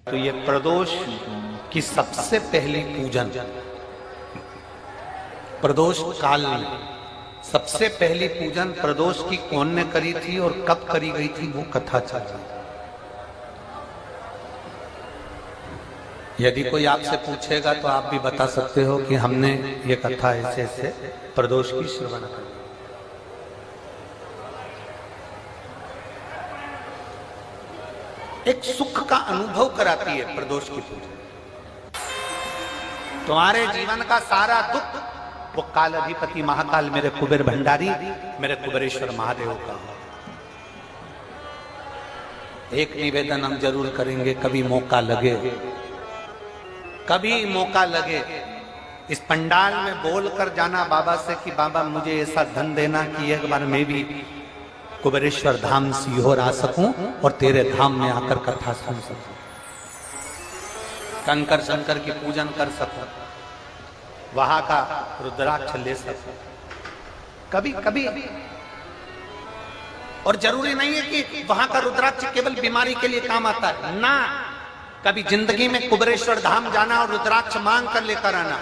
तो ये प्रदोष की सबसे पहली पूजन प्रदोष काल में सबसे पहली पूजन प्रदोष की कौन ने करी थी और कब करी गई थी, वो कथा चल रही है। यदि कोई आपसे पूछेगा तो आप भी बता सकते हो कि हमने ये कथा ऐसे ऐसे प्रदोष की श्रवण करी। एक सुख का अनुभव कराती है प्रदोष की पूजा। तुम्हारे जीवन का सारा दुख वो काल अधिपति महाकाल मेरे कुबेर भंडारी मेरे कुबेरेश्वर महादेव का। एक निवेदन हम जरूर करेंगे, कभी मौका लगे इस पंडाल में बोलकर जाना बाबा से कि बाबा मुझे ऐसा धन देना कि एक बार मैं भी कुबेरेश्वर धाम सीहोर आ सकूं और तेरे धाम में आकर कथा सुन सकूं, कंकर शंकर की पूजन कर सकूं, वहां का रुद्राक्ष ले सकूं कभी कभी। और जरूरी नहीं है कि वहां का रुद्राक्ष केवल बीमारी के लिए काम आता है ना, कभी जिंदगी में कुबेरेश्वर धाम जाना और रुद्राक्ष मांग कर लेकर आना।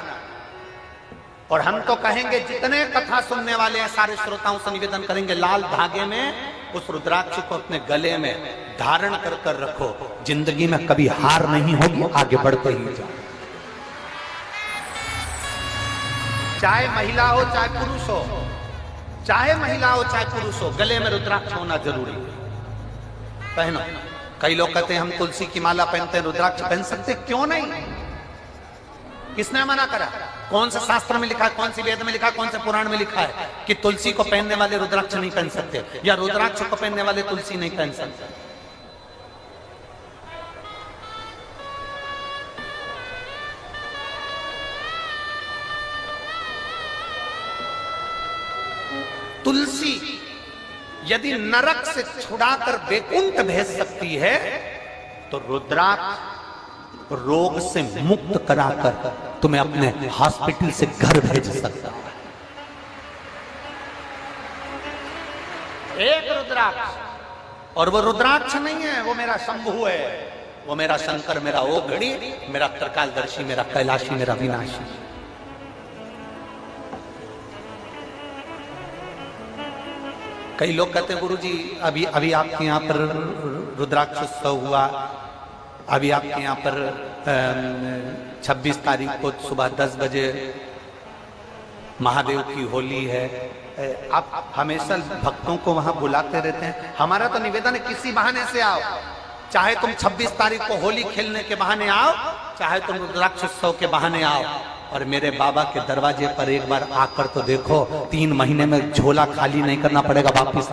और हम तो कहेंगे जितने कथा सुनने वाले हैं सारे श्रोताओं से निवेदन करेंगे, लाल धागे में उस रुद्राक्ष को अपने गले में धारण कर कर रखो। जिंदगी में कभी हार नहीं होगी, आगे बढ़ते ही जाओ। चाहे महिला हो चाहे पुरुष हो, चाहे महिला हो चाहे पुरुष हो, गले में रुद्राक्ष होना जरूरी है। पहनो। कई लोग कहते हैं हम तुलसी की माला पहनते हैं, रुद्राक्ष पहन सकते, क्यों नहीं? किसने मना करा? कौन से शास्त्र में लिखा है, कौन सी वेद में लिखा है, कौन से पुराण में लिखा है कि तुलसी को पहनने वाले रुद्राक्ष नहीं पहन सकते या रुद्राक्ष को पहनने वाले तुलसी नहीं पहन सकते? तुलसी यदि नरक से छुड़ाकर वैकुंठ भेज सकती है तो रुद्राक्ष रोग से मुक्त कराकर तुम्हें अपने हॉस्पिटल से घर भेज सकता है। एक रुद्राक्ष, और वो रुद्राक्ष नहीं है, वो मेरा शंभु है, वो मेरा शंकर, मेरा ओघड़ी, मेरा त्रिकालदर्शी, मेरा कैलाशी, मेरा विनाशी। कई लोग कहते हैं गुरुजी अभी आपके यहाँ पर रुद्राक्ष उत्सव हुआ, अभी आपके यहाँ पर 26 तारीख को सुबह 10 बजे महादेव की होली है। आप हमेशा भक्तों को वहां बुलाते रहते हैं। हमारा तो निवेदन है किसी बहाने से आओ, चाहे तुम 26 तारीख को होली खेलने के बहाने आओ, चाहे तुम रुद्राक्ष उत्सव के बहाने आओ, और मेरे बाबा के दरवाजे पर एक बार आकर तो देखो। 3 महीने में झोला खाली नहीं करना पड़ेगा वापिस।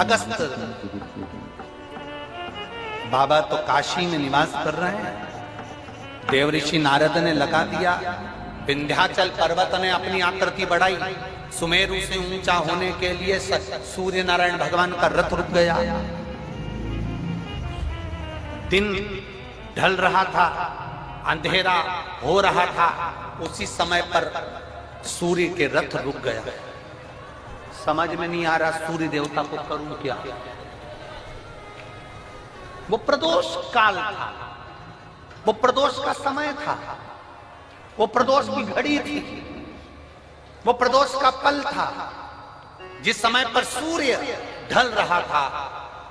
अगस्त बाबा तो काशी में निवास कर रहे हैं। देव ऋषि नारद ने लगा दिया, विंध्याचल पर्वत ने अपनी आकृति बढ़ाई, सुमेरु से ऊंचा होने के लिए सूर्य नारायण भगवान का रथ रुक गया। दिन ढल रहा था, अंधेरा हो रहा था, उसी समय पर सूर्य के रथ रुक गया। समझ में नहीं आ रहा सूर्य देवता को करूं क्या। वो प्रदोष काल था, वो प्रदोष का समय था, वो प्रदोष की घड़ी थी, वो प्रदोष का पल था, जिस समय पर सूर्य ढल रहा था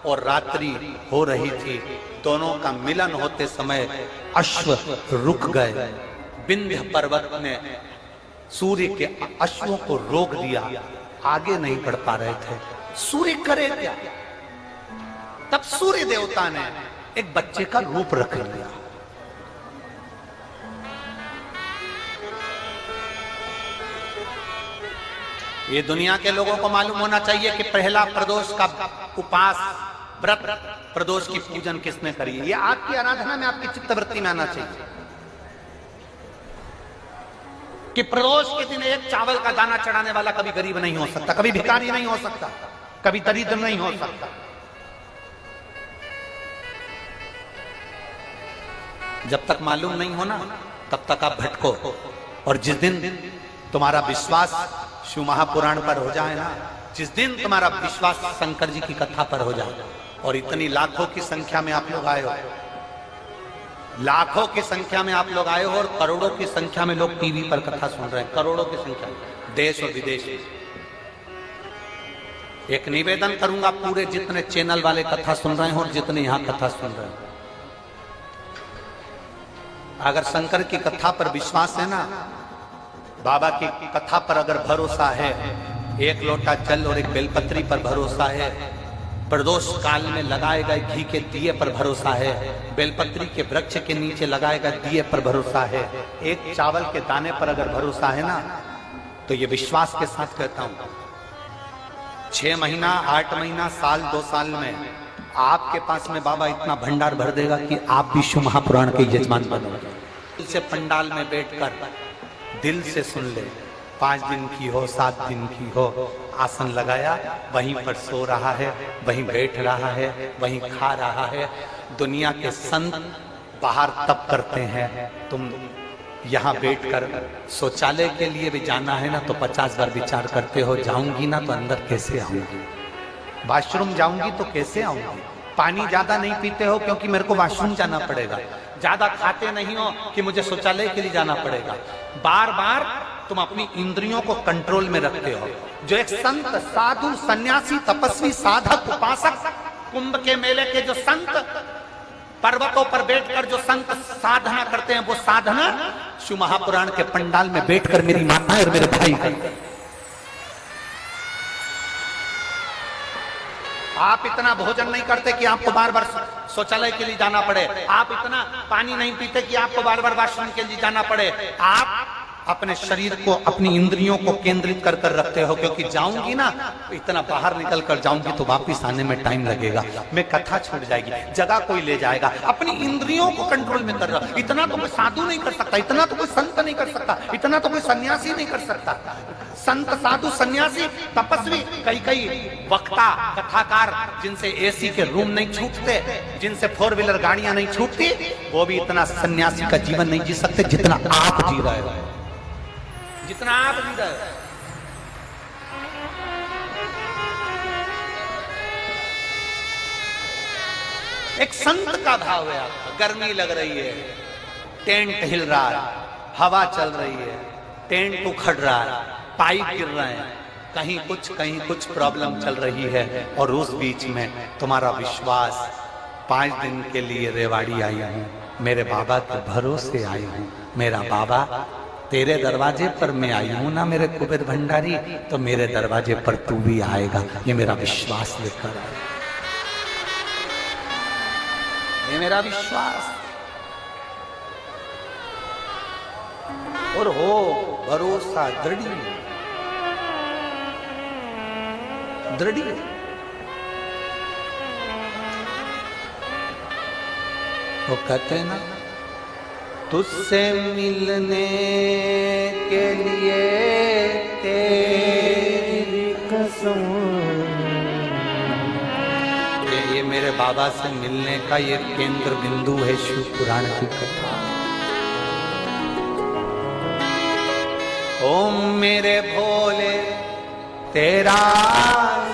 और रात्रि हो रही थी। दोनों का मिलन होते समय अश्व रुक गए। विंध्य पर्वत ने सूर्य के अश्वों को रोक दिया, आगे नहीं बढ़ पा रहे थे। सूर्य करे क्या? तब सूर्य देवता ने एक बच्चे का रूप रख लिया। ये दुनिया के लोगों को मालूम होना चाहिए कि पहला प्रदोष का उपास व्रत, प्रदोष की पूजन किसने करी है। ये आपकी आराधना में, आपकी चित्तवृत्ति में आना चाहिए कि प्रदोष के दिन एक चावल का दाना चढ़ाने वाला कभी गरीब नहीं हो सकता, कभी भिखारी नहीं हो सकता, कभी दरिद्र नहीं हो सकता। जब तक मालूम नहीं होना तब तक आप भटको। और जिस दिन तुम्हारा विश्वास शिव महापुराण पर हो जाए ना, जिस दिन तुम्हारा विश्वास शंकर जी की कथा पर हो जाए और इतनी लाखों की संख्या में आप लोग आए हो, लाखों की संख्या में आप लोग आए हो, और करोड़ों की संख्या में लोग टीवी पर कथा सुन रहे हैं, करोड़ों की संख्या, देश और विदेश। एक निवेदन करूंगा, पूरे जितने चैनल वाले कथा सुन रहे हैं और जितने यहां कथा सुन रहे हैं, अगर शंकर की कथा पर विश्वास है ना, बाबा की कथा पर अगर भरोसा है, एक लोटा जल और एक बेलपत्री पर भरोसा है, प्रदोष काल में लगाए गए घी के दिए पर भरोसा है, बेलपत्री के वृक्ष के नीचे लगाए गए दिए पर भरोसा है, एक चावल के दाने पर अगर भरोसा है ना, तो ये विश्वास के साथ कहता हूं, 6 महीना 8 महीना साल 2 साल में आपके पास में बाबा इतना भंडार भर देगा कि आप विश्व महापुराण के यजमान बनोगे। दिल से पंडाल में बैठकर दिल से सुन ले, 5 दिन की हो 7 दिन की हो, आसन लगाया, वहीं पर सो रहा है, वहीं बैठ रहा है, वहीं खा रहा है। दुनिया के संत बाहर तप करते हैं, तुम यहाँ बैठकर शौचालय के लिए भी जाना है ना तो 50 बार विचार करते हो, जाऊंगी ना तो अंदर कैसे आऊंगी, वॉशरूम जाऊंगी तो कैसे आऊंगी। पानी ज्यादा नहीं पीते हो क्योंकि मेरे को वॉशरूम जाना पड़ेगा, ज्यादा खाते नहीं हो कि मुझे शौचालय के लिए जाना पड़ेगा। बार बार तुम अपनी इंद्रियों को कंट्रोल में रखते हो। जो एक संत, साधु, सन्यासी, तपस्वी, साधक, उपासक, कुंभ के मेले के जो संत, पर्वतों पर बैठकर जो संत साधना करते हैं, वो साधना शिव महापुराण के पंडाल में बैठकर मेरी माता और मेरे भाई करते हैं। आप इतना भोजन नहीं करते कि आपको बार बार शौचालय के लिए जाना पड़े, आप इतना पानी नहीं पीते कि आपको बार बार वॉशरूम के लिए जाना पड़े। आप अपने शरीर को, अपनी इंद्रियों को केंद्रित कर कर रखते हो, क्योंकि जाऊंगी ना, इतना बाहर निकल कर जाऊंगी तो वापिस आने में टाइम लगेगा, मैं कथा छूट जाएगी, जगह कोई ले जाएगा। अपनी इंद्रियों को कंट्रोल में कर रहा। इतना तो कोई साधु नहीं कर सकता, इतना तो कोई संत नहीं कर सकता, इतना तो कोई सन्यासी नहीं कर सकता। संत, साधु, सन्यासी, तपस्वी, कई वक्ता, कथाकार, जिनसे एसी के रूम नहीं छूटते, जिनसे 4 व्हीलर गाड़ियां नहीं छूटती, वो भी इतना सन्यासी का जीवन नहीं जी सकते जितना आप जी रहे हो, जितना आप जी रहे हो। एक संत का भाव है आपका। गर्मी लग रही है, टेंट हिल रहा है, हवा चल रही है, टेंट उखड़ रहा है, पाइप गिर रहे हैं, कहीं कुछ प्रॉब्लम चल रही है, और उस बीच में तुम्हारा विश्वास, 5 दिन के लिए रेवाड़ी आई हूं, मेरे बाबा के भरोसे आई हूं, मेरा बाबा तेरे दरवाजे पर मैं आई हूं ना मेरे कुबेर भंडारी, तो मेरे दरवाजे पर तू भी आएगा, ये मेरा विश्वास लेकर आए, ये मेरा विश्वास। और हो भरोसा दृढ़, वो कहते हैं ना, तुझसे मिलने के लिए तेरी कसम, ये मेरे बाबा से मिलने का ये केंद्र बिंदु है शिव पुराण की कथा। ओम मेरे भोले तेरा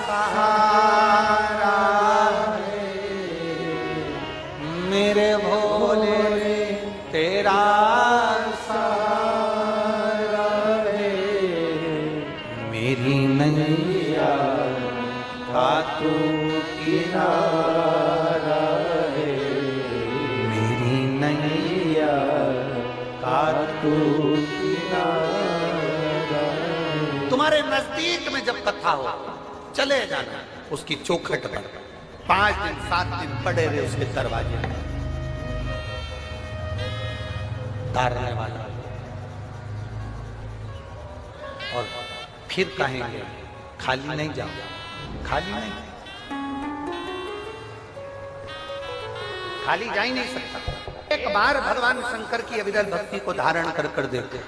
सहारा है, मेरे भोले तेरा सहारा है, मेरी नैया का तू किनारा है, मेरी नैया का तू किनारा। तुम्हारे नजदीक में जब कथा हो, चले जाना उसकी चौखट पर, 5 दिन 7 दिन पड़े रहे उसके दरवाजे में, तारने वाला, और फिर कहेंगे खाली नहीं जाओ, खाली नहीं, खाली जा ही नहीं सकता। एक बार भगवान शंकर की अविरल भक्ति को धारण कर कर देखो,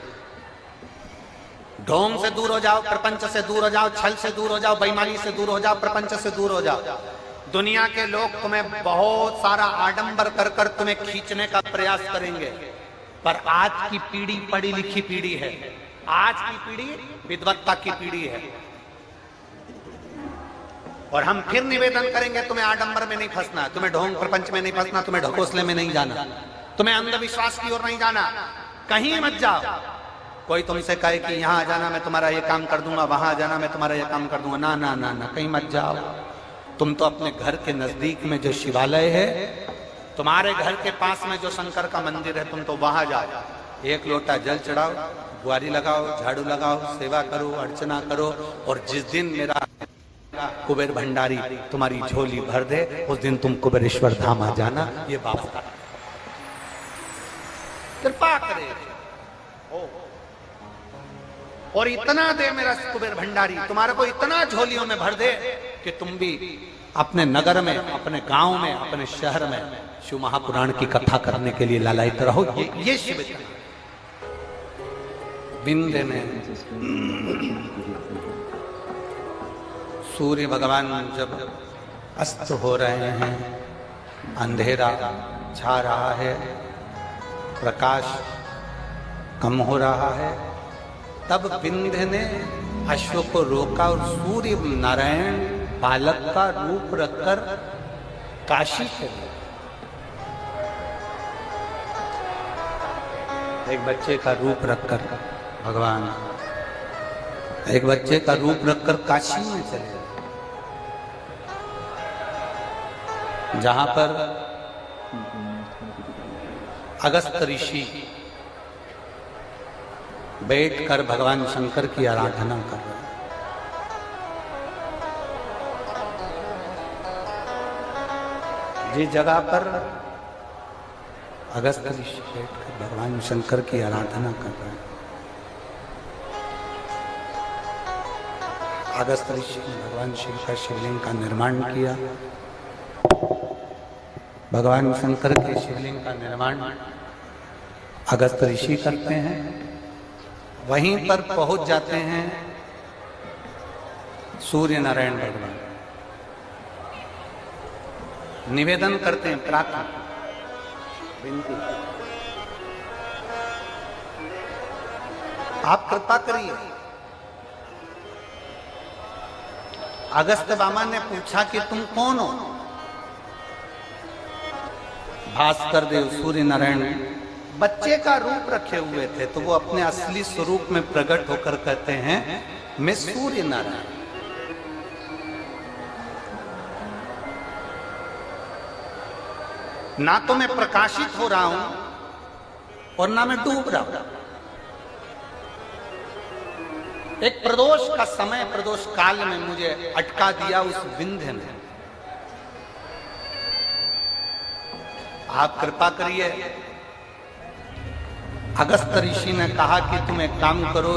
ढोंग से दूर हो जाओ, प्रपंच से दूर हो जाओ, छल से दूर हो जाओ, बेईमानी से दूर हो जाओ, प्रपंच से दूर हो जाओ। दुनिया के लोग तुम्हें बहुत सारा आडंबर कर कर तुम्हें खींचने का प्रयास करेंगे, पर आज की पीढ़ी पढ़ी लिखी पीढ़ी है, आज की पीढ़ी विद्वत्ता की पीढ़ी है। और हम फिर निवेदन करेंगे, तुम्हें आडंबर में नहीं फंसना, तुम्हें ढोंग प्रपंच में नहीं फंसना, तुम्हें ढकोसले में नहीं जाना, तुम्हें अंधविश्वास की ओर नहीं जाना, कहीं मत जाओ। कोई तुमसे कहे कि यहां आ जाना मैं तुम्हारा ये काम कर दूंगा, वहां आ जाना मैं तुम्हारा ये काम कर दूंगा, ना ना ना ना, कहीं मत जाओ। तुम तो अपने घर के नजदीक में जो शिवालय है, तुम्हारे घर के पास में जो शंकर का मंदिर है, तुम तो वहां जाओ, एक लोटा जल चढ़ाओ, बुआरी लगाओ, झाड़ू लगाओ, सेवा करो, अर्चना करो, और जिस दिन मेरा कुबेर भंडारी तुम्हारी झोली भर दे, उस दिन तुम कुबेरेश्वर धाम आ जाना। ये बाबा कृपा करे और इतना दे मेरा कुबेर भंडारी, तुम्हारे को इतना झोलियों में भर दे कि तुम भी अपने नगर में, अपने गांव में, अपने शहर में शिव महापुराण की कथा करने के लिए लालायित रहो। ये शिव विंध्य में सूर्य भगवान जब अस्त हो रहे हैं, अंधेरा छा रहा है, प्रकाश कम हो रहा है, तब विंध्य ने अश्व को रोका और सूर्य नारायण बालक का रूप रखकर काशी चले। एक बच्चे का रूप रखकर भगवान, एक बच्चे का रूप रखकर काशी में चले, जहां पर अगस्त ऋषि बैठकर भगवान शंकर की आराधना कर रहे हैं। जिस जगह पर अगस्त ऋषि बैठकर भगवान शंकर की आराधना कर रहे हैं, अगस्त ऋषि ने भगवान शिव का शिवलिंग का निर्माण किया। भगवान शंकर के शिवलिंग का निर्माण अगस्त ऋषि करते हैं, वहीं पर पहुंच जाते हैं सूर्य नारायण भगवान, निवेदन करते हैं, प्रार्थना विनती, आप कृपा करिए। अगस्त बामा ने पूछा कि तुम कौन हो? भास्कर देव सूर्य नारायण बच्चे का रूप रखे हुए थे, तो वो अपने असली स्वरूप में प्रकट होकर कहते हैं, मैं सूर्य नारायण। ना तो मैं प्रकाशित हो रहा हूं और ना मैं डूब रहा हूं। एक प्रदोष का समय, प्रदोष काल में मुझे अटका दिया उस विंध्य ने। आप कृपा करिए। अगस्त ऋषि ने कहा कि तुम एक काम करो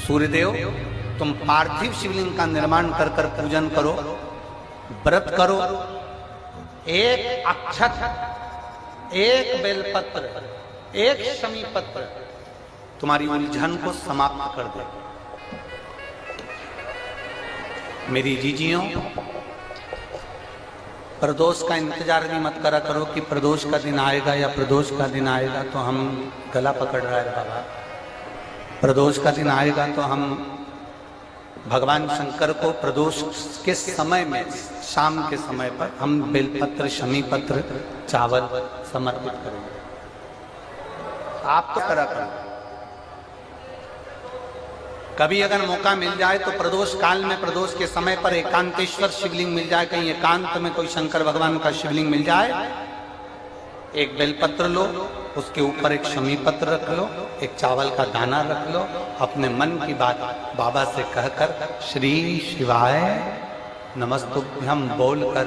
सूर्यदेव, तुम पार्थिव शिवलिंग का निर्माण कर कर पूजन करो, व्रत करो, एक अक्षत, एक बेलपत्र, एक शमी पत्र तुम्हारी उलझन को समाप्त कर दे। मेरी जीजियों, प्रदोष का इंतजार भी मत करा करो कि प्रदोष का दिन आएगा या प्रदोष का दिन आएगा तो हम गला पकड़ रहे हैं बाबा। प्रदोष का दिन आएगा तो हम भगवान शंकर को प्रदोष के समय में, शाम के समय पर हम बेलपत्र, शमी पत्र, चावल समर्पित करेंगे। आप तो करा करो। कभी अगर मौका मिल जाए तो प्रदोष काल में, प्रदोष के समय पर एकांतेश्वर शिवलिंग मिल जाए, कहीं एकांत में कोई शंकर भगवान का शिवलिंग मिल जाए, एक बेलपत्र लो, उसके ऊपर एक शमी पत्र रख लो, एक चावल का दाना रख लो, अपने मन की बात बाबा से कहकर श्री शिवाय नमस्तुभ्यं बोलकर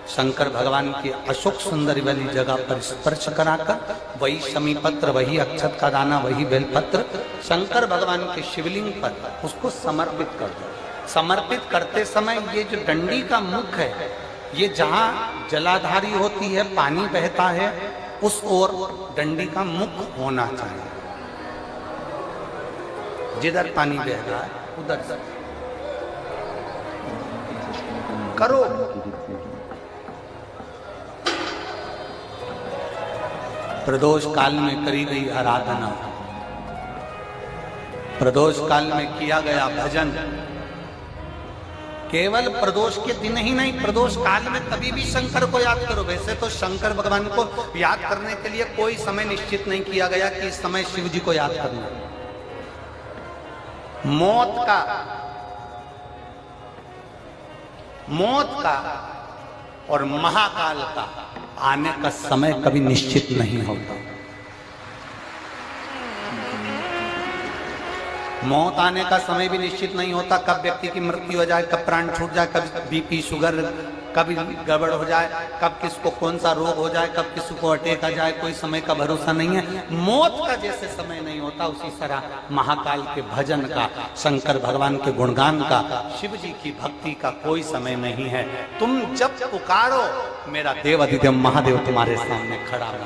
शंकर भगवान की अशोक सुंदरी वाली जगह पर स्पर्श कराकर वही शमी पत्र, वही अक्षत का दाना, वही बेलपत्र शंकर भगवान के शिवलिंग पर उसको समर्पित कर दो। समर्पित करते समय ये जो डंडी का मुख है, ये जहाँ जलाधारी होती है, पानी बहता है, उस ओर डंडी का मुख होना चाहिए। जिधर पानी बह रहा है उधर से करो। प्रदोष काल में करी गई आराधना, प्रदोष काल में किया गया भजन, केवल प्रदोष के दिन ही नहीं, प्रदोष काल में कभी भी शंकर को याद करो। वैसे तो शंकर भगवान को याद करने के लिए कोई समय निश्चित नहीं किया गया कि इस समय शिव जी को याद करना। मौत का और महाकाल का आने का समय कभी निश्चित नहीं होता। मौत आने का समय भी निश्चित नहीं होता, कब व्यक्ति की मृत्यु हो जाए, कब प्राण छूट जाए, कब बीपी शुगर कभी गड़बड़ हो जाए, कब किसको कौन सा रोग हो जाए, कब किसी को अटैक आ जाए, कोई समय का भरोसा नहीं है। मौत का जैसे समय नहीं होता, उसी तरह महाकाल के भजन का, शंकर भगवान के गुणगान का, शिव जी की भक्ति का कोई समय नहीं है। तुम जब पुकारो, मेरा देव अधिदेव महादेव तुम्हारे सामने खड़ा है।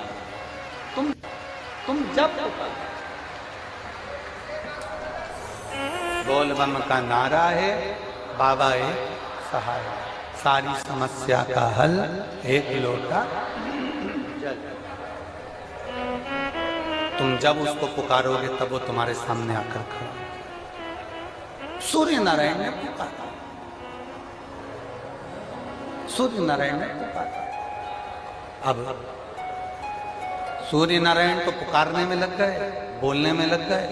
तुम जब पुकारो, बोल बम का नारा है, बाबा है सहाय, सारी समस्या का हल एक लोटा जल। तुम जब उसको पुकारोगे तब वो तुम्हारे सामने आकर खड़ा। सूर्य नारायण ने पुकारा, सूर्य नारायण ने पुकारा। अब सूर्य नारायण तो पुकारने में लग गए, बोलने में लग गए।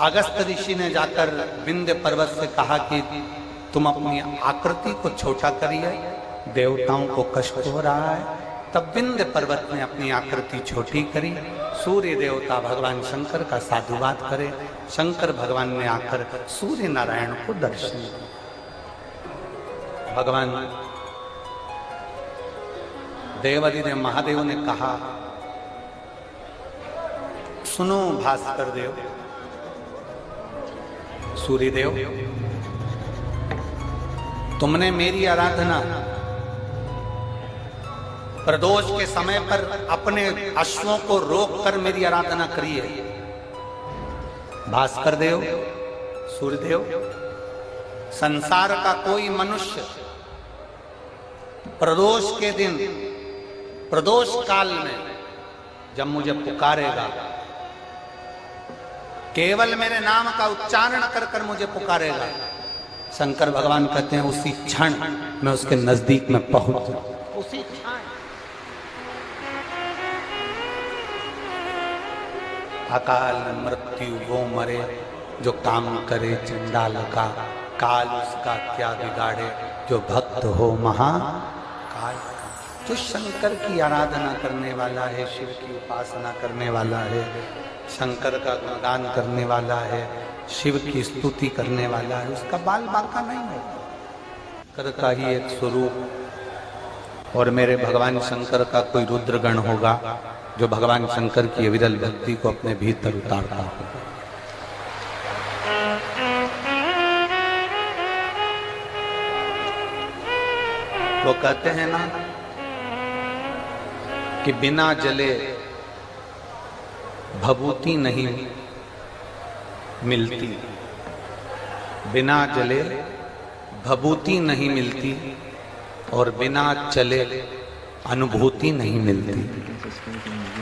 अगस्त ऋषि ने जाकर विंध्य पर्वत से कहा कि तुम अपनी आकृति को छोटा करिए, देवताओं को कष्ट हो रहा है। तब विंध्य पर्वत ने अपनी आकृति छोटी करी। सूर्य देवता भगवान शंकर का साधुवाद करे। शंकर भगवान ने आकर सूर्य नारायण को दर्शन दिया। भगवान देवाधिदेव महादेव ने कहा, सुनो भास्कर देव, सूर्यदेव, तुमने मेरी आराधना प्रदोष के समय पर अपने अश्वों को रोककर मेरी आराधना करी है। भास्कर देव, सूर्यदेव, संसार का कोई मनुष्य प्रदोष के दिन, प्रदोष काल में जब मुझे पुकारेगा, केवल मेरे नाम का उच्चारण कर कर मुझे पुकारेगा, शंकर भगवान कहते हैं उसी क्षण मैं उसके नजदीक में पहुंच जाऊं। उसी क्षण अकाल मृत्यु वो मरे जो काम करे चंडाल का, काल उसका क्या बिगाड़े जो भक्त हो महाकाल का। जो शंकर की आराधना करने वाला है, शिव की उपासना करने वाला है, शंकर का गुणगान करने वाला है, शिव की स्तुति करने वाला है, उसका बाल बांका नहीं होगा। शंकर का ही एक स्वरूप और मेरे भगवान शंकर का कोई रुद्रगण होगा जो भगवान शंकर की अविरल भक्ति को अपने भीतर उतारता होगा। वो कहते हैं ना कि बिना जले भभूति नहीं मिलती, बिना जले भभूति नहीं मिलती और बिना चले अनुभूति नहीं मिलती।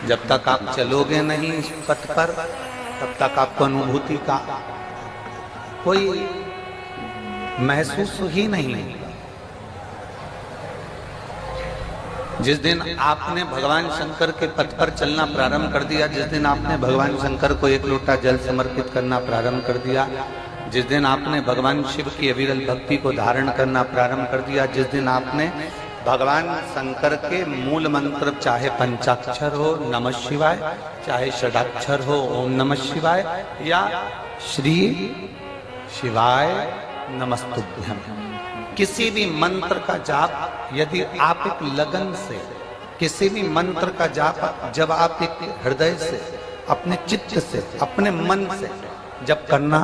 जब तक आप चलोगे नहीं इस पथ पर, तब तक आपको अनुभूति का कोई महसूस ही नहीं है। जिस दिन आपने भगवान शंकर के पथ पर चलना प्रारंभ कर दिया, जिस दिन आपने भगवान शंकर को एक लोटा जल समर्पित करना प्रारंभ कर दिया, जिस दिन आपने भगवान शिव की अविरल भक्ति को धारण करना प्रारंभ कर दिया, जिस दिन आपने भगवान शंकर के मूल मंत्र चाहे पंचाक्षर हो नमः शिवाय, चाहे षडाक्षर हो ओम नमः शिवाय, या श्री शिवाय नमस्तुभ्यं, किसी भी मंत्र का जाप यदि आप एक लगन से, किसी भी मंत्र का जाप जब आप एक हृदय से, अपने चित्त से, अपने मन से जब करना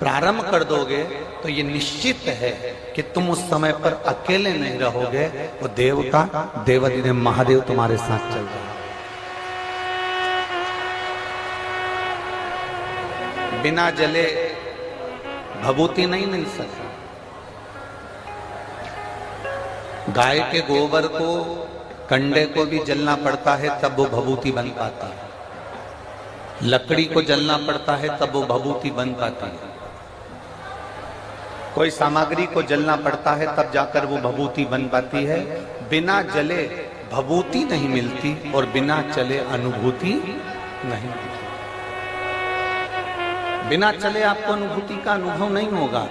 प्रारंभ कर दोगे तो ये निश्चित है कि तुम उस समय पर अकेले नहीं रहोगे, वो देव का देवाधिदेव महादेव तुम्हारे साथ चल रहा है। बिना जले भभूति नहीं मिल सकती। गाय के गोबर को, कंडे को भी जलना पड़ता है तब वो भभूति बन पाता है, लकड़ी को जलना पड़ता है तब वो भभूति बन पाती है। कोई सामग्री को जलना पड़ता है तब जाकर वो भभूति बन पाती है। बिना जले भभूति नहीं मिलती और बिना चले अनुभूति नहीं मिलती। बिना चले आपको अनुभूति का अनुभव नहीं होगा।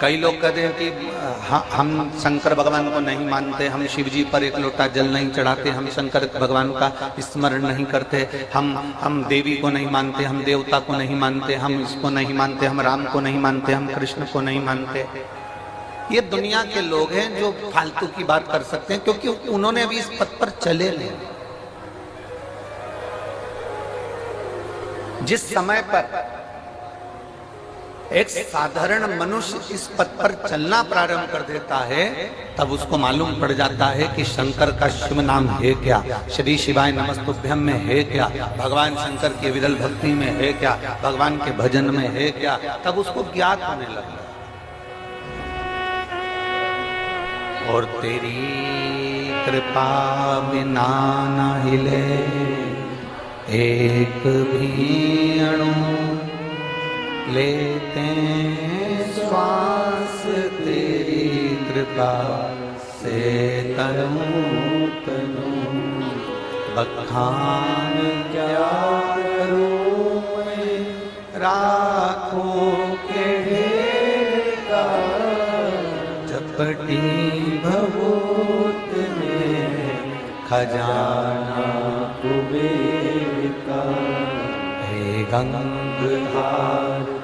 कई लोग कहते हैं कि हम शंकर भगवान को नहीं मानते, हम शिव जी पर एक लोटा जल नहीं चढ़ाते, हम शंकर भगवान का स्मरण नहीं करते, हम देवी को नहीं मानते, हम देवता को नहीं मानते, हम इसको नहीं मानते, हम राम को नहीं मानते, हम कृष्ण को नहीं मानते। ये दुनिया के लोग हैं जो फालतू की बात कर सकते हैं, क्योंकि उन्होंने अभी इस पथ पर चले नहीं। जिस समय पर एक साधारण मनुष्य इस पथ पर चलना प्रारंभ कर देता है तब उसको मालूम पड़ जाता है कि शंकर का शिव नाम है क्या, श्री शिवाय नमस्तुभ्यम में है क्या, भगवान शंकर की विरल भक्ति में है क्या, भगवान के भजन में है क्या, तब उसको ज्ञात होने लगता। और तेरी कृपा बिना न हिले एक भी अणु, लेते श्वास तेरी कृपा से तनु तनु। बखान क्या करूं मैं राखों के ढेर का, झपटी भभूत में खजाना कुबेर का। हे गंगाधर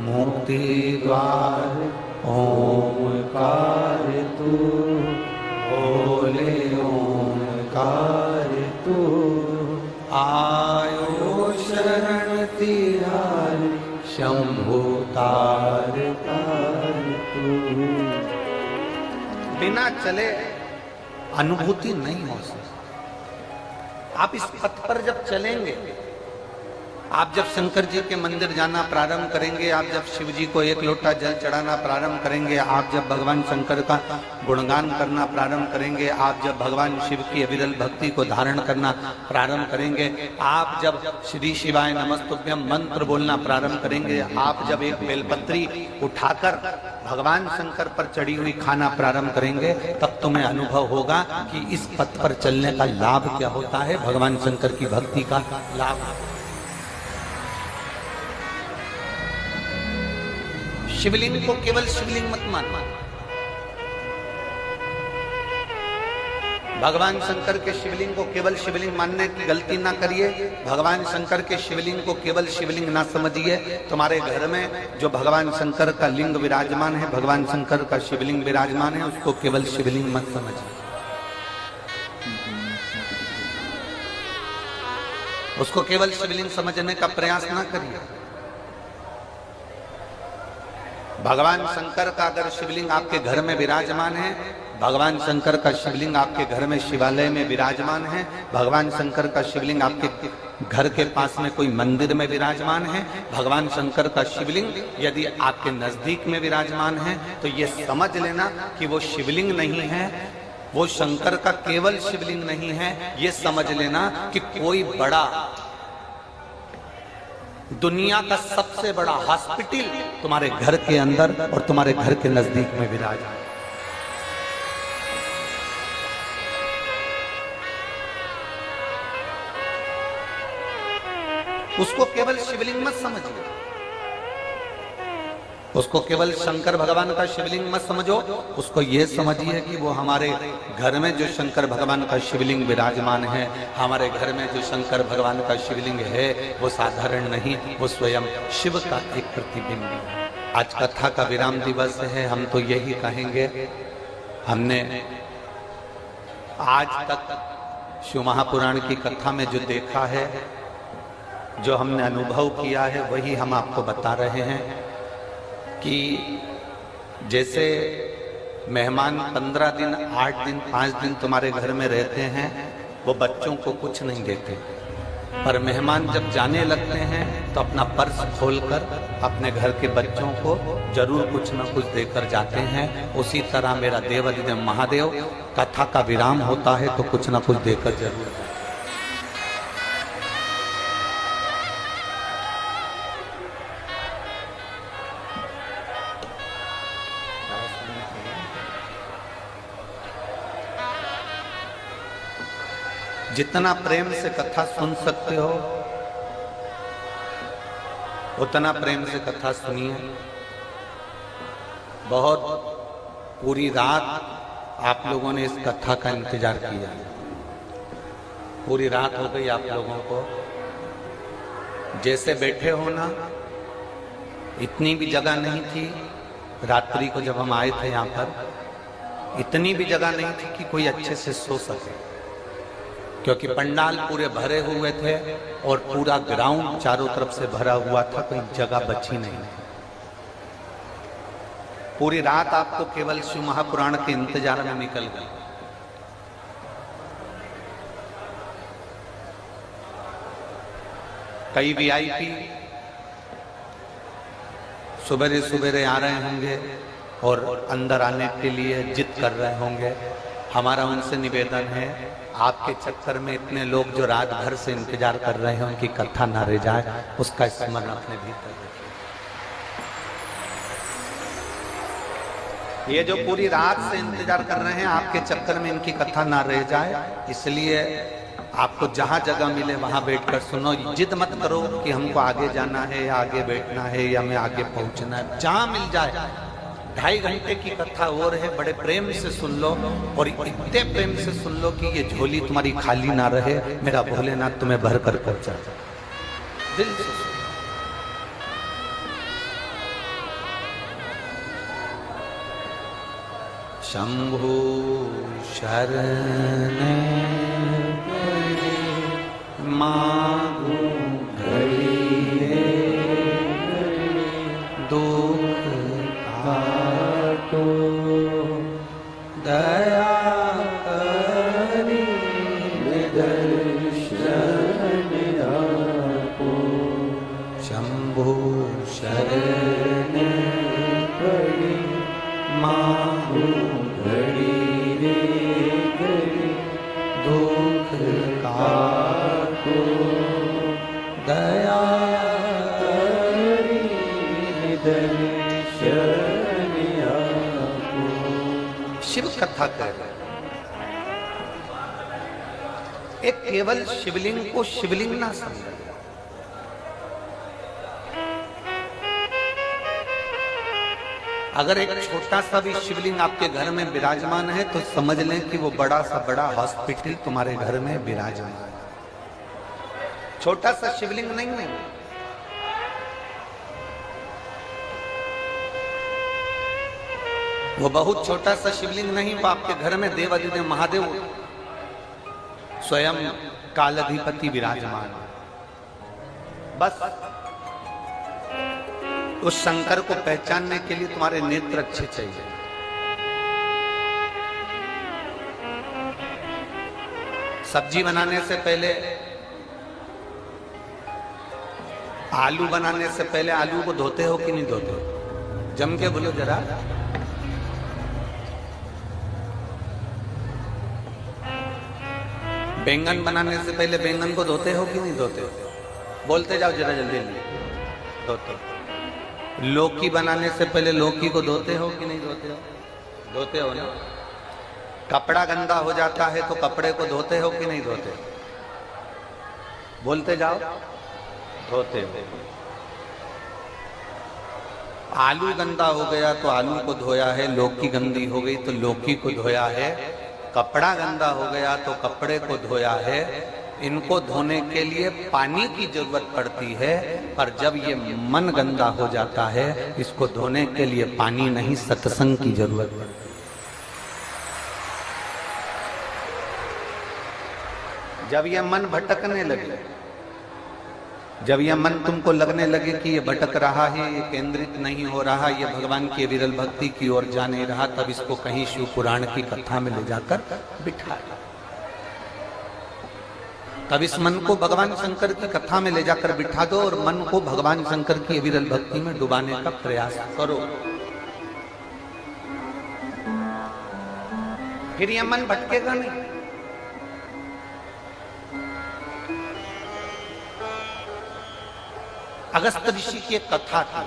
मुक्ति द्वार ओमकार तू, बोले ओमकार तू। आयो शरण तिहार शंभु तार तार तू। बिना चले अनुभूति नहीं हो सकती। आप इस पथ पर जब चलेंगे, आप जब शंकर जी के मंदिर जाना प्रारंभ करेंगे, आप जब शिव जी को एक लोटा जल चढ़ाना प्रारंभ करेंगे, आप जब भगवान शंकर का गुणगान करना प्रारंभ करेंगे, आप जब भगवान शिव की अविरल भक्ति को धारण करना प्रारंभ करेंगे, आप जब श्री शिवाय नमस्तुभ्यम मंत्र बोलना प्रारंभ करेंगे, आप जब एक बेलपत्री उठाकर भगवान शंकर पर चढ़ी हुई खाना प्रारंभ करेंगे, तब तुम्हें अनुभव होगा कि इस पथ पर चलने का लाभ क्या होता है, भगवान शंकर की भक्ति का लाभ। शिवलिंग को केवल शिवलिंग मत मानना। भगवान शंकर के शिवलिंग को केवल शिवलिंग मानने की गलती ना करिए। भगवान शंकर के शिवलिंग को केवल शिवलिंग ना समझिए। तुम्हारे घर में जो भगवान शंकर का लिंग विराजमान है, भगवान शंकर का शिवलिंग विराजमान है, उसको केवल शिवलिंग मत समझिए। उसको केवल शिवलिंग समझने का प्रयास ना करिए। भगवान शंकर का अगर शिवलिंग आपके घर में विराजमान है, भगवान शंकर का शिवलिंग आपके घर में शिवालय में विराजमान है, भगवान शंकर का शिवलिंग आपके घर के पास में कोई मंदिर में विराजमान है, भगवान शंकर का शिवलिंग यदि आपके नजदीक में विराजमान है, तो ये समझ लेना कि वो शिवलिंग नहीं है, वो शंकर का केवल शिवलिंग नहीं है। ये समझ लेना कि कोई बड़ा दुनिया का सबसे बड़ा हॉस्पिटल तुम्हारे घर के अंदर और तुम्हारे घर के नजदीक में विराजमान। उसको केवल शिवलिंग मत समझिए, उसको केवल शंकर भगवान का शिवलिंग मत समझो। उसको ये समझिए कि वो हमारे घर में जो शंकर भगवान का शिवलिंग विराजमान है, हमारे घर में जो शंकर भगवान का शिवलिंग है, वो साधारण नहीं, वो स्वयं शिव का एक प्रतिबिंब है। आज कथा का विराम दिवस है। हम तो यही कहेंगे, हमने आज तक शिव महापुराण की कथा में जो देखा है, जो हमने अनुभव किया है, वही हम आपको बता रहे हैं कि जैसे मेहमान 15 दिन, 8 दिन, 5 दिन तुम्हारे घर में रहते हैं, वो बच्चों को कुछ नहीं देते, पर मेहमान जब जाने लगते हैं तो अपना पर्स खोलकर अपने घर के बच्चों को जरूर कुछ न कुछ देकर जाते हैं। उसी तरह मेरा देवाधिदेव महादेव कथा का विराम होता है तो कुछ न कुछ देकर जरूर जाते हैं। जितना प्रेम से कथा सुन सकते हो उतना प्रेम से कथा सुनिए। बहुत पूरी रात आप लोगों ने इस कथा का इंतजार किया, पूरी रात हो गई आप लोगों को। जैसे बैठे हो ना, इतनी भी जगह नहीं थी रात्रि को जब हम आए थे यहाँ पर, इतनी भी जगह नहीं थी कि कोई अच्छे से सो सके, क्योंकि पंडाल पूरे भरे हुए थे और पूरा ग्राउंड चारों तरफ से भरा हुआ था, कोई जगह बची नहीं। पूरी रात आपको केवल शिव महापुराण के इंतजार में निकल गई। कई वीआईपी सुबेरे सुबेरे आ रहे होंगे और अंदर आने के लिए जिद कर रहे होंगे। हमारा उनसे निवेदन है, आपके चक्कर में इतने लोग जो रात भर से इंतजार कर रहे हैं उनकी कथा ना रह जाए, उसका स्मरण अपने भीतर रखिए। ये जो पूरी रात से इंतजार कर रहे हैं, आपके चक्कर में इनकी कथा ना रह जाए, इसलिए आपको जहां जगह मिले वहां बैठकर सुनो। जिद मत करो कि हमको आगे जाना है या आगे बैठना है या हमें आगे पहुंचना है, जहां मिल जाए। 2.5 घंटे की कथा और है, बड़े प्रेम से सुन लो और इतने प्रेम से सुन लो कि ये झोली तुम्हारी खाली ना रहे, मेरा भोलेनाथ तुम्हें भर कर पहुंचा दिल से। शंभु शरण मागू घड़ी दुख काटो दया करी दर्शन आपो। शंभु शरण पड़ी मागू घड़ी रे घड़ी दुख काटो दया करी दर्शन आपो। शिव कथा कर एक केवल शिवलिंग को शिवलिंग ना समझे। अगर एक छोटा सा भी शिवलिंग आपके घर में विराजमान है तो समझ लें कि वो बड़ा सा बड़ा हॉस्पिटल तुम्हारे घर में विराजमान है। छोटा सा शिवलिंग नहीं है, वो बहुत छोटा सा शिवलिंग नहीं, वो आपके घर में देवाधिदेव महादेव स्वयं कालाधिपति विराजमान। बस उस शंकर को पहचानने के लिए तुम्हारे नेत्र अच्छे चाहिए। सब्जी बनाने से पहले, आलू बनाने से पहले आलू को धोते हो कि नहीं धोते? जम के बोलो जरा। बैंगन बनाने से पहले बैंगन को धोते हो कि नहीं धोते? बोलते जाओ जरा जल्दी जल्दी। धोते हो। लौकी बनाने से पहले लौकी को धोते हो कि नहीं धोते हो? धोते हो ना। कपड़ा गंदा हो जाता है तो कपड़े को धोते हो कि नहीं धोते? बोलते जाओ। धोते हो। आलू गंदा हो गया तो आलू को धोया है, लौकी गंदी हो गई तो लौकी को धोया है, कपड़ा गंदा हो गया तो कपड़े को धोया है। इनको धोने के लिए पानी की जरूरत पड़ती है, पर जब ये मन गंदा हो जाता है इसको धोने के लिए पानी नहीं सत्संग की जरूरत पड़ती है। जब ये मन भटकने लगे, जब यह मन तुमको लगने लगे कि ये भटक रहा है, ये केंद्रित नहीं हो रहा, ये भगवान की विरल भक्ति की ओर जा नहीं रहा, तब इसको कहीं शिव पुराण की कथा में ले जाकर बिठा। तब इस मन को भगवान शंकर की कथा में ले जाकर बिठा दो और मन को भगवान शंकर की विरल भक्ति में डुबाने का प्रयास करो। फिर यह मन भटकेगा नहीं। अगस्त ऋषि की एक कथा थी।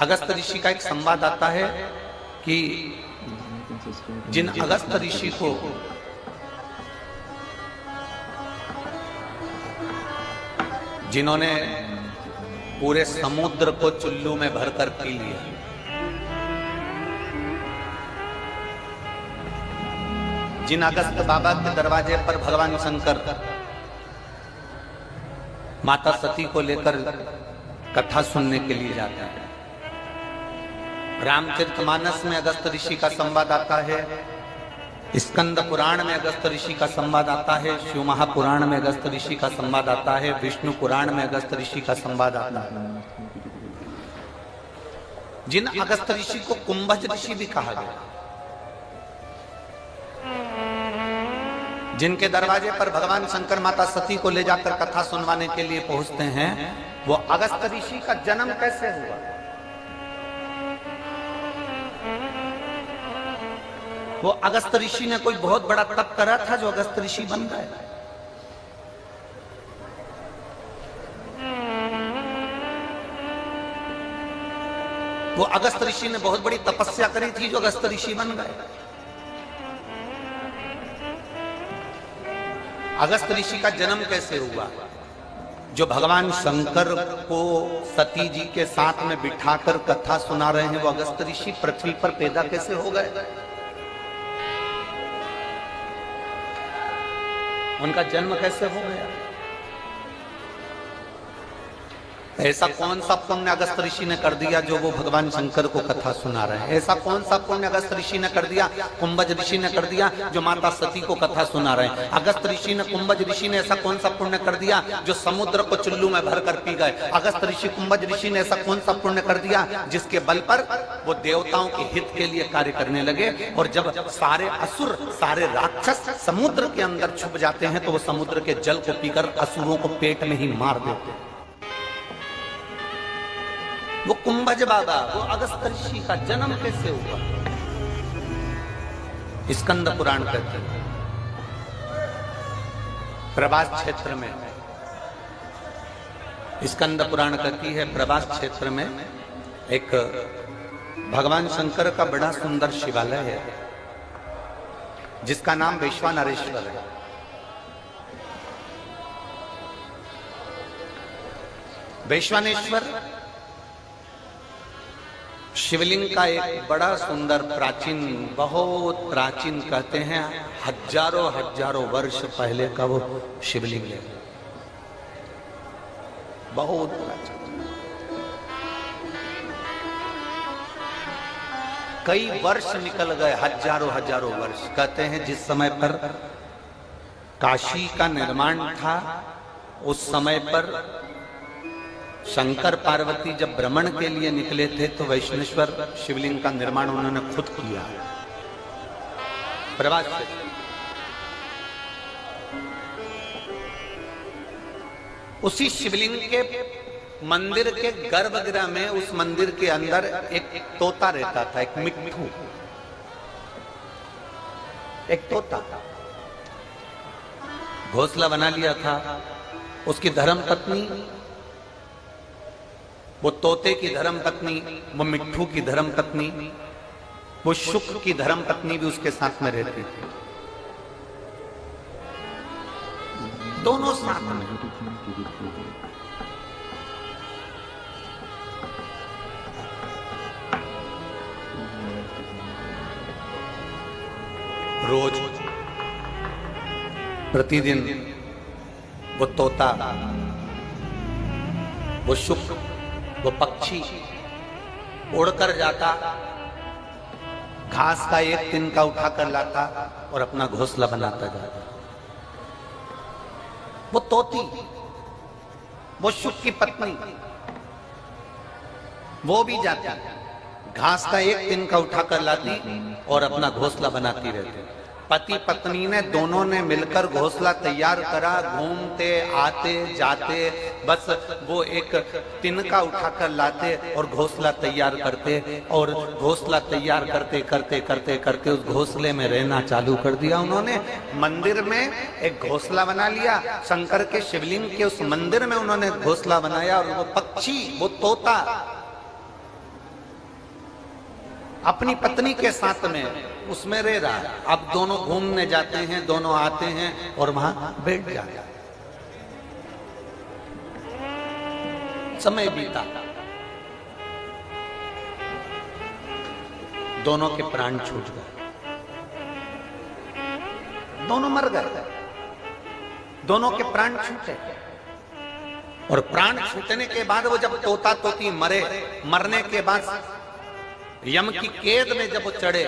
अगस्त ऋषि का एक संवाद आता है कि जिन अगस्त ऋषि को जिन्होंने पूरे समुद्र को चुल्लू में भरकर पी लिया, जिन अगस्त बाबा के दरवाजे पर भगवान शंकर माता सती को लेकर कथा सुनने के लिए जाता है। रामचरितमानस में अगस्त ऋषि का संवाद आता है, स्कंद पुराण में अगस्त ऋषि का संवाद आता है, शिव महापुराण में अगस्त ऋषि का संवाद आता है, विष्णु पुराण में अगस्त ऋषि का संवाद आता है। जिन अगस्त ऋषि को कुंभज ऋषि भी कहा गया, जिनके दरवाजे पर भगवान शंकर माता सती को ले जाकर कथा सुनवाने के लिए पहुंचते हैं, वो अगस्त ऋषि का जन्म कैसे हुआ? वो अगस्त ऋषि ने कोई बहुत बड़ा तप करा था जो अगस्त ऋषि बन गए? वो अगस्त ऋषि ने बहुत बड़ी तपस्या करी थी जो अगस्त ऋषि बन गए? अगस्त ऋषि का जन्म कैसे हुआ? जो भगवान शंकर को सती जी के साथ में बिठाकर कथा सुना रहे हैं, वो अगस्त ऋषि पृथ्वी पर पैदा कैसे हो गए? उनका जन्म कैसे हो गया? ऐसा कौन सा पुण्य अगस्त ऋषि ने कर दिया जो वो भगवान शंकर को कथा सुना रहे हैं? ऐसा कौन सा पुण्य अगस्त ऋषि ने कर दिया, कुंभज ऋषि ने कर दिया जो माता सती को कथा सुना रहे हैं? अगस्त ऋषि ने, कुंभज ऋषि ने ऐसा कौन सा पुण्य कर दिया जो समुद्र को चुल्लू में भरकर पी गए? अगस्त ऋषि, कुंभज ऋषि ने ऐसा कौन सा पुण्य कर दिया जिसके बल पर वो देवताओं के हित के लिए कार्य करने लगे? और जब सारे असुर, सारे राक्षस समुद्र के अंदर छुप जाते हैं तो वो समुद्र के जल को पीकर असुरों को पेट में ही मार देते हैं। वो कुंभज बाबा, वो अगस्त ऋषि का जन्म कैसे हुआ? स्कंद पुराण कहते हैं, प्रभास क्षेत्र में, स्कंद पुराण कहती है प्रभास क्षेत्र में एक भगवान शंकर का बड़ा सुंदर शिवालय है जिसका नाम वैश्वानरेश्वर है। वैश्वानेश्वर शिवलिंग का एक बड़ा सुंदर प्राचीन, बहुत प्राचीन कहते हैं, हजारों हजारों वर्ष पहले का वो शिवलिंग है, बहुत प्राचीन। कई वर्ष निकल गए, हजारों हजारों वर्ष। कहते हैं जिस समय पर काशी का निर्माण था उस समय पर शंकर पार्वती जब भ्रमण के लिए निकले थे तो वैश्वेश्वर शिवलिंग का निर्माण उन्होंने खुद किया। प्रभास उसी शिवलिंग के मंदिर के गर्भगृह में, उस मंदिर के अंदर एक तोता रहता था, एक मिट्ठू, एक तोता घोंसला बना लिया था। उसकी धर्म पत्नी, वो तोते की धर्म पत्नी, वो मिट्ठू की धर्म पत्नी, वो शुक्र की धर्म पत्नी भी उसके साथ में रहती थी। दोनों साथ में। रोज प्रतिदिन वो तोता, वो शुक्र, वो पक्षी उड़कर जाता, घास का एक तिनका उठाकर लाता और अपना घोंसला बनाता जाता। वो तोती, वो शुक की पत्नी, वो भी जाती, घास का एक तिनका उठाकर लाती और अपना घोंसला बनाती रहती। पति पत्नी ने दोनों ने मिलकर घोंसला तैयार करा, घूमते आते जाते, बस वो एक तिनका उठाकर लाते और घोंसला तैयार करते, और घोंसला तैयार करते करते करते करते उस घोंसले में रहना चालू कर दिया उन्होंने। मंदिर में एक घोंसला बना लिया, शंकर के शिवलिंग के उस मंदिर में उन्होंने घोंसला बनाया, और वो पक्षी, वो तोता अपनी पत्नी के साथ में उसमें रह रहा है। अब दोनों घूमने जाते हैं, दोनों आते हैं और वहां बैठ जाते हैं। समय बीता, दोनों के प्राण छूट गए, दोनों मर गए, दोनों के प्राण छूटे। और प्राण छूटने के बाद वो जब तोता तोती मरे, मरने के बाद यम की कैद में जब वो चढ़े,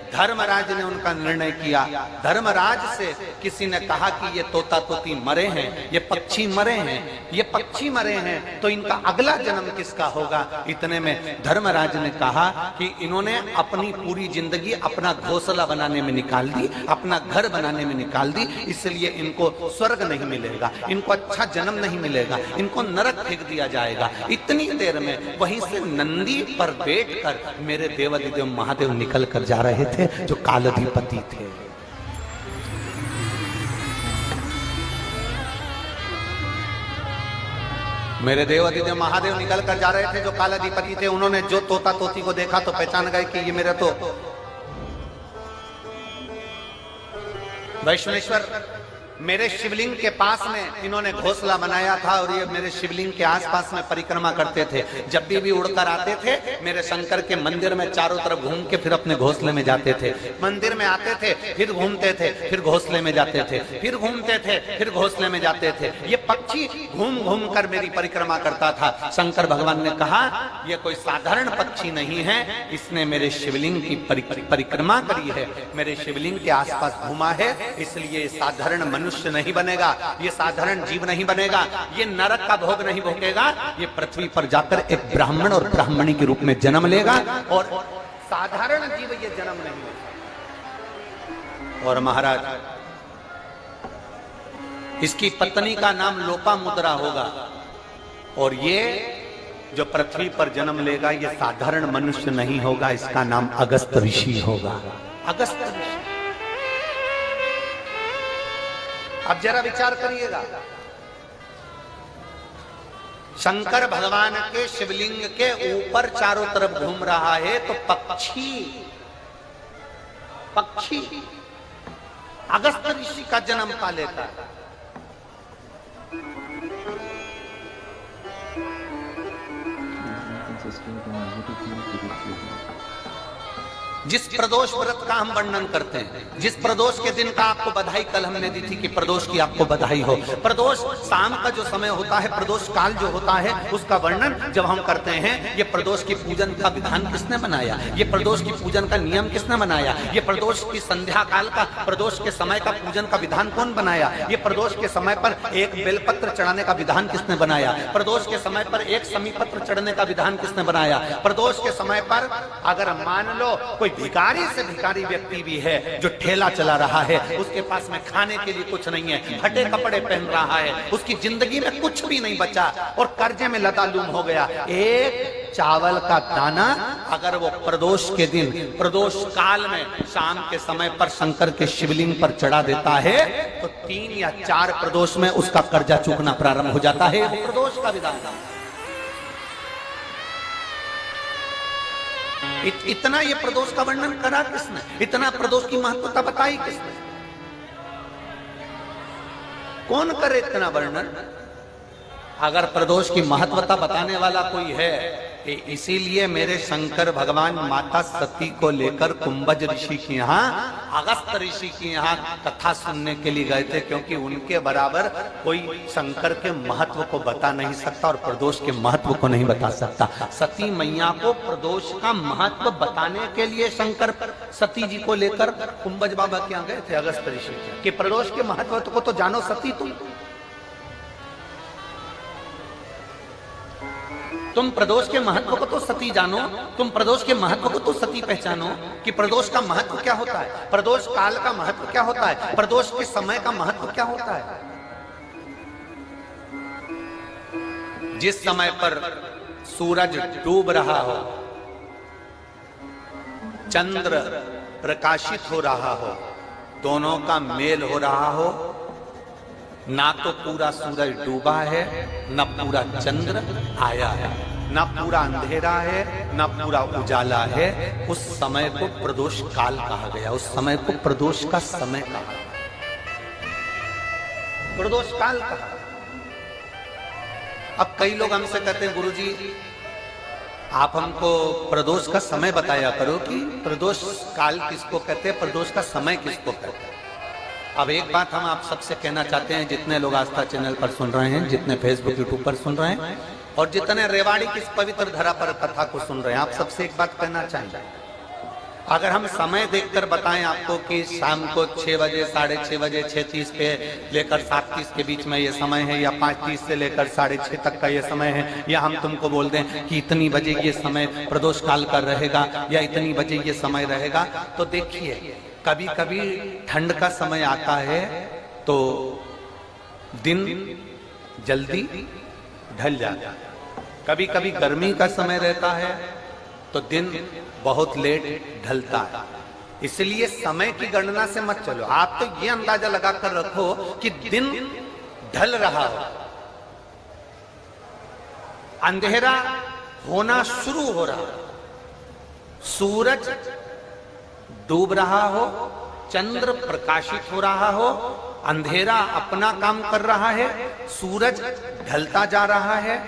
धर्मराज ने उनका निर्णय किया। धर्मराज से किसी ने कहा कि ये तोता तोती मरे हैं, ये पक्षी मरे हैं, ये पक्षी मरे हैं, तो इनका अगला जन्म किसका होगा। इतने में धर्मराज ने कहा कि इन्होंने अपनी पूरी जिंदगी अपना घोंसला बनाने में निकाल दी, अपना घर बनाने में निकाल दी, इसलिए इनको स्वर्ग नहीं मिलेगा, इनको अच्छा जन्म नहीं मिलेगा, इनको नरक फेंक दिया जाएगा। इतनी देर में वहीं से नंदी पर बैठकर मेरे देवाधिदेव महादेव निकल कर जा रहे थे, जो कालाधिपति थे। मेरे देवाधिदेव महादेव निकल कर जा रहे थे, जो कालाधिपति थे। उन्होंने जो तोता तोती को देखा तो पहचान गए कि ये मेरा तो वैष्णवेश्वर मेरे शिवलिंग के पास में इन्होंने घोंसला बनाया था और ये मेरे शिवलिंग के आसपास में परिक्रमा करते थे। जब भी उड़कर आते थे मेरे शंकर के मंदिर में चारों तरफ घूम के फिर अपने घोंसले में जाते थे। मंदिर में आते थे, फिर घूमते थे, फिर घोंसले में जाते थे, फिर घूमते थे, फिर घोंसले में जाते थे। ये पक्षी घूम घूम कर मेरी परिक्रमा करता था। शंकर भगवान ने कहा यह कोई साधारण पक्षी नहीं है, इसने मेरे शिवलिंग की परिक्रमा करी है, मेरे शिवलिंग के आसपास घूमा है, इसलिए साधारण मनुष्य नहीं बनेगा, ये साधारण जीव नहीं बनेगा, ये नरक का भोग नहीं भोगेगा, ये पृथ्वी पर जाकर एक ब्राह्मण और ब्राह्मणी के रूप में जन्म लेगा और साधारण जीव ये जन्म नहीं लेगा। और महाराज इसकी पत्नी का नाम लोपामुद्रा होगा और ये जो पृथ्वी पर जन्म लेगा ये साधारण मनुष्य नहीं होगा, इसका नाम अगस्त ऋषि होगा। अगस्त ऋषि। अब जरा विचार करिएगा, शंकर भगवान के शिवलिंग के ऊपर चारों तरफ घूम रहा है तो पक्षी अगस्त ऋषि का जन्म पा लेता है। जिस प्रदोष व्रत का हम वर्णन करते हैं, जिस प्रदोष के दिन का आपको बधाई कल हमने दी थी कि प्रदोष की आपको बधाई हो। प्रदोष शाम का जो समय होता है, प्रदोष काल जो होता है, उसका वर्णन जब हम करते हैं, ये प्रदोष की पूजन का विधान किसने बनाया, ये प्रदोष की पूजन का नियम किसने बनाया, ये प्रदोष की संध्या काल का, प्रदोष के समय का पूजन का विधान कौन बनाया, ये प्रदोष के समय पर एक बेलपत्र चढ़ाने का विधान किसने बनाया, प्रदोष के समय पर एक समीपत्र चढ़ने का विधान किसने बनाया। प्रदोष के समय पर अगर मान लो कोई भिखारी से भिखारी व्यक्ति भी है जो ठेला चला रहा है, उसके पास में खाने के लिए कुछ नहीं है, फटे कपड़े पहन रहा है, उसकी जिंदगी में कुछ भी नहीं बचा और कर्जे में लदालूम हो गया, एक चावल का दाना अगर वो प्रदोष के दिन, प्रदोष काल में शाम के समय पर शंकर के शिवलिंग पर चढ़ा देता है तो 3 या 4 प्रदोष में उसका कर्जा चूकना प्रारंभ हो जाता है। वो प्रदोष का विधान था। इतना ये प्रदोष का वर्णन करा किसने, इतना प्रदोष की महत्वता बताई किसने, कौन करे इतना वर्णन। अगर प्रदोष की महत्वता बताने वाला कोई है, इसीलिए मेरे शंकर भगवान माता सती को लेकर कुंभज ऋषि के यहाँ, अगस्त ऋषि के यहाँ कथा सुनने के लिए गए थे, क्योंकि उनके बराबर कोई शंकर के महत्व को बता नहीं सकता और प्रदोष के महत्व को नहीं बता सकता। सती मैया को प्रदोष का महत्व बताने के लिए शंकर सती जी को लेकर कुंभज बाबा के यहाँ गए थे, अगस्त ऋषि, कि प्रदोष के महत्व को तो जानो सती, तुम प्रदोष के महत्व को तो सती जानो, तुम प्रदोष के महत्व को तो सती पहचानो कि प्रदोष का महत्व क्या होता है, प्रदोष काल का महत्व क्या होता है, प्रदोष के समय का महत्व क्या होता है। जिस समय पर सूरज डूब रहा हो, चंद्र प्रकाशित हो रहा हो, दोनों का मेल हो रहा हो, ना तो पूरा सूरज डूबा है, न पूरा चंद्र आया है, ना पूरा अंधेरा है ना पूरा उजाला है, उस समय को प्रदोष काल कहा गया, उस समय को प्रदोष का समय कहा गया, प्रदोष काल कहा। अब कई लोग हमसे कहते हैं गुरुजी आप हमको प्रदोष का समय बताया करो कि प्रदोष काल किसको कहते हैं, प्रदोष का समय किसको कहते हैं। अब एक बात हम आप सबसे कहना चाहते हैं, जितने लोग आस्था चैनल पर सुन रहे हैं, जितने फेसबुक यूट्यूब पर सुन रहे हैं और जितने रेवाड़ी की इस पवित्र धरा पर कथा को सुन रहे हैं, आप सबसे एक बात कहना चाहेंगे, अगर हम समय देखकर बताएं आपको कि शाम को 6 बजे, 6:30 बजे, 6:30 पे लेकर 7:30 के बीच में ये समय है, या 5:30 से लेकर 6:30 तक का ये समय है, या हम तुमको बोल दें कि इतनी बजे ये समय प्रदोष काल का रहेगा या इतनी बजे ये समय रहेगा, तो देखिए कभी कभी ठंड का समय आता है तो दिन जल्दी ढल जाता है, कभी कभी गर्मी का समय रहता है तो दिन बहुत लेट ढलता है। इसलिए समय की गणना से मत चलो, आप तो ये अंदाजा लगाकर रखो कि दिन ढल रहा हो, अंधेरा होना शुरू हो रहा, सूरज डूब रहा हो, चंद्र प्रकाशित हो रहा हो, अंधेरा अपना काम कर रहा है, सूरज ढलता जा रहा है,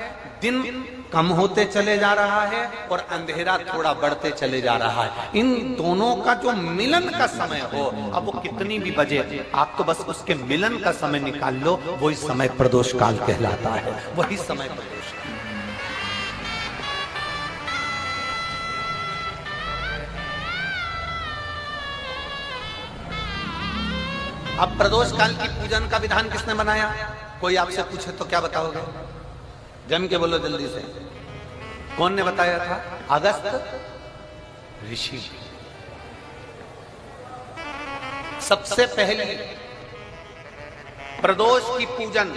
दिन कम होते चले जा रहा है और अंधेरा थोड़ा बढ़ते चले जा रहा है। इन दोनों का जो मिलन का समय हो, अब वो कितनी भी बजे, आप तो बस उसके मिलन का समय निकाल लो, वही समय प्रदोष काल कहलाता है, वही समय प्रदोष काल। अब प्रदोष काल की पूजन का विधान किसने बनाया? कोई आपसे पूछे तो क्या बताओगे? जम के बोलो जल्दी से, कौन ने बताया था? अगस्त ऋषि। सबसे पहले प्रदोष की पूजन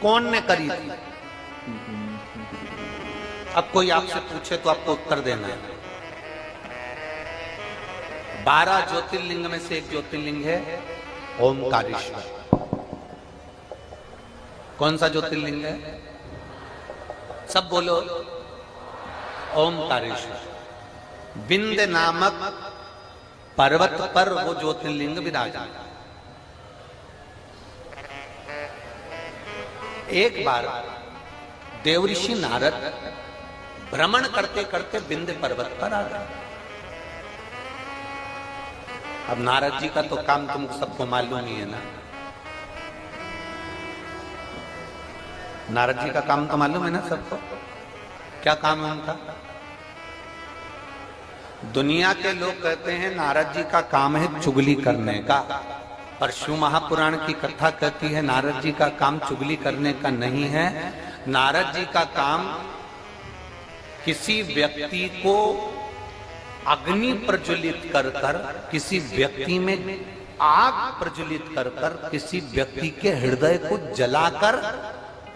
कौन ने करी थी? अब कोई आपसे पूछे तो आपको उत्तर देना है। 12 ज्योतिर्लिंग में से एक ज्योतिर्लिंग है ओमकारेश्वर। कौन सा ज्योतिर्लिंग है? सब बोलो। ओमकारेश्वर। विंध्य नामक पर्वत पर वो ज्योतिर्लिंग विराजमान। एक बार देवऋषि नारद भ्रमण करते करते विंध्य पर्वत पर आ गए। अब नारद जी का तो काम तुम सबको मालूम ही है ना। नारद जी का काम तो मालूम है ना सबको। क्या काम है उनका? दुनिया के लोग कहते हैं नारद जी का काम है चुगली करने का, पर शिव महापुराण की कथा कहती है नारद जी का काम चुगली करने का नहीं है। नारद जी का काम किसी व्यक्ति को अग्नि प्रज्वलित कर कर, किसी व्यक्ति में आग प्रज्वलित कर कर, किसी व्यक्ति के हृदय को जलाकर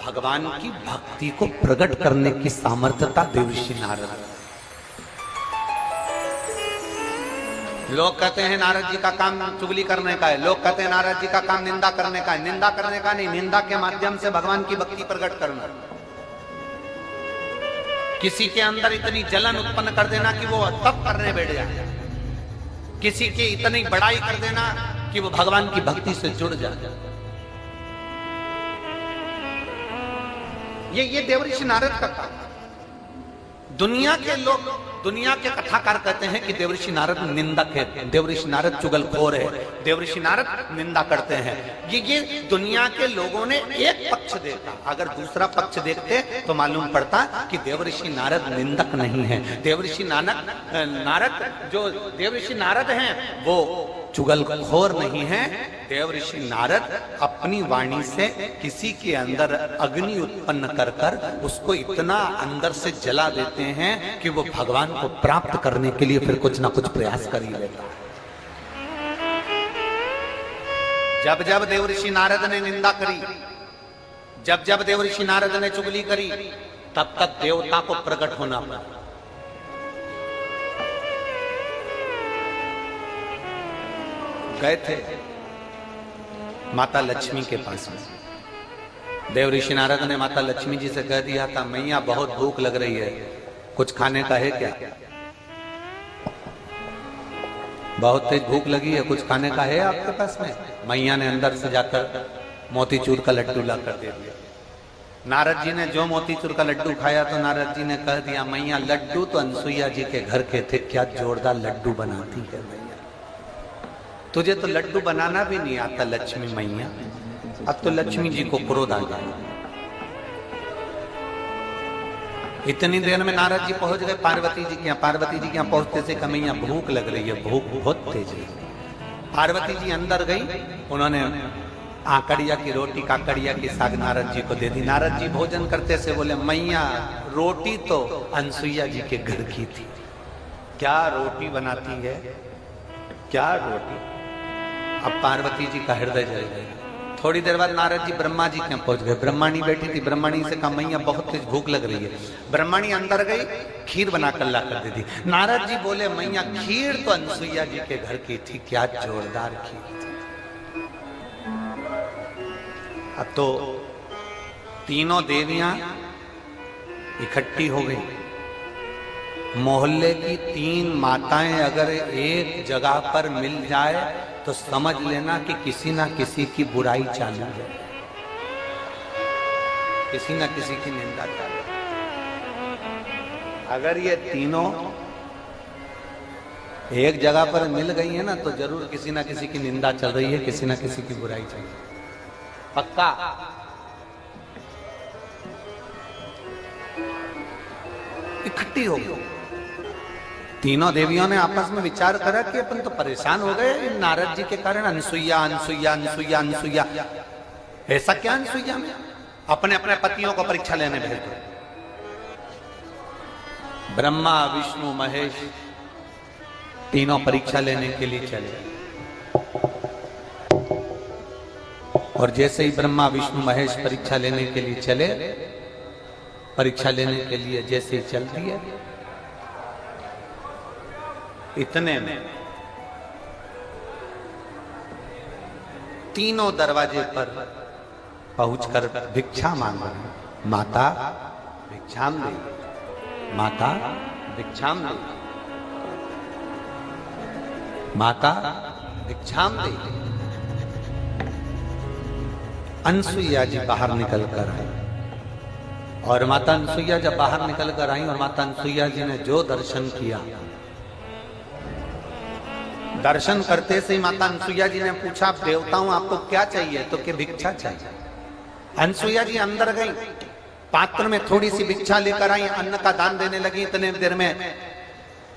भगवान की भक्ति को प्रकट करने की सामर्थ्यता देवऋषि नारद। लोग कहते हैं नारद जी का काम चुगली करने का है, लोग कहते हैं नारद जी का काम निंदा करने का है। निंदा करने का नहीं, निंदा के माध्यम से भगवान की भक्ति प्रकट करना। किसी के अंदर इतनी जलन उत्पन्न कर देना कि वो तप करने बैठ जाए, किसी की इतनी बड़ाई कर देना कि वो भगवान की भक्ति से जुड़ जाए। ये देवऋषि नारद का काम। दुनिया के लोग, दुनिया के कथाकार कहते हैं कि देवऋषि नारद निंदक है, देवऋषि नारद चुगलखोर है, देवऋषि नारद निंदा करते हैं। ये दुनिया के लोगों ने एक पक्ष देखा। अगर दूसरा पक्ष देखते तो मालूम पड़ता कि देवऋषि नारद निंदक नहीं है। देवऋषि नारद जो देवऋषि नारद हैं वो चुगलखोर नहीं है। देवऋषि नारद अपनी वाणी से किसी के अंदर अग्नि उत्पन्न कर कर उसको इतना अंदर से जला देते हैं कि वो भगवान को प्राप्त करने के लिए फिर कुछ ना कुछ प्रयास कर ही लेता है। जब जब देवऋषि नारद ने निंदा करी, जब जब देवऋषि नारद ने चुगली करी, तब तक देवता को प्रकट होना पड़ा। गए थे माता लक्ष्मी के पास में। देव ऋषि नारद ने माता लक्ष्मी जी से कह दिया था, मैया बहुत भूख लग रही है, कुछ खाने का है क्या? बहुत तेज भूख लगी है, कुछ खाने का है आपके पास में? मैया ने अंदर से जाकर मोतीचूर का लड्डू ला कर दे दिया। नारद जी ने जो मोतीचूर का लड्डू खाया तो नारद जी ने कह दिया, मैया लड्डू तो अनसुईया जी के घर के थे, क्या जोरदार लड्डू बनाती है मैया, तुझे तो लड्डू बनाना भी नहीं आता लक्ष्मी मैया। अब तो लक्ष्मी जी को क्रोध आ गया। इतनी देर में नारद जी पहुंच गए पार्वती जी के यहाँ। पार्वती जी के यहाँ पहुंचते से कहा, मैया भूख लग रही है, भूख बहुत तेज है। पार्वती जी अंदर गई, उन्होंने आकड़िया की रोटी काकड़िया की साग नारद जी को दे दी। नारद जी भोजन करते से बोले, मैया रोटी तो अनसुईया जी के घर की थी, क्या रोटी बनाती है, क्या रोटी। अब पार्वती जी का हृदय जल गया। थोड़ी देर बाद नारद जी ब्रह्मा जी के यहाँ पहुंच गए। ब्रह्माणी बैठी थी, ब्रह्माणी से कहा, मैया बहुत तेज भूख लग रही है। ब्रह्माणी अंदर गई, खीर बनाकर ला कर दे दी। नारद जी बोले, मैया खीर तो अनसुईया जी के घर की थी, क्या जोरदार खीर थी। अब तो तीनों देवियां इकट्ठी हो गई। मोहल्ले की 3 माताएं अगर एक जगह पर मिल जाए तो समझ लेना कि किसी ना किसी की बुराई चालू है, किसी ना किसी की निंदा चालू है। अगर ये तीनों एक जगह पर मिल गई है ना तो जरूर किसी ना किसी की निंदा चल रही है, किसी ना किसी की बुराई चल रही है, पक्का। इकट्ठी हो गई। तीनों देवियों ने आपस में विचार करा कि अपन तो परेशान हो गए नारद जी के कारण, अनसुईया अनसुईया अनसुईया अनसुईया। ऐसा क्या अनसुईया में? अपने अपने पतियों को परीक्षा लेने भेज दो। ब्रह्मा विष्णु महेश तीनों परीक्षा लेने के लिए चले। और जैसे ही ब्रह्मा विष्णु महेश परीक्षा लेने के लिए चले, परीक्षा लेने के लिए जैसे ही चल दिए, इतने में तीनों दरवाजे पर पहुंचकर भिक्षा मांग रहे। माता भिक्षाम दे, माता भिक्षाम दे, माता भिक्षाम दे। अनसुईया जी बाहर निकल कर आई और माता अनसुईया जब बाहर निकल कर आई और माता अनसुईया जी ने जो दर्शन किया, दर्शन करते से ही माता अनसुईया जी ने पूछा, देवताओं आपको क्या चाहिए? तो कि भिक्षा चाहिए। अनसुईया जी अंदर गई, पात्र में थोड़ी सी भिक्षा लेकर आई, अन्न का दान देने लगी। इतने देर में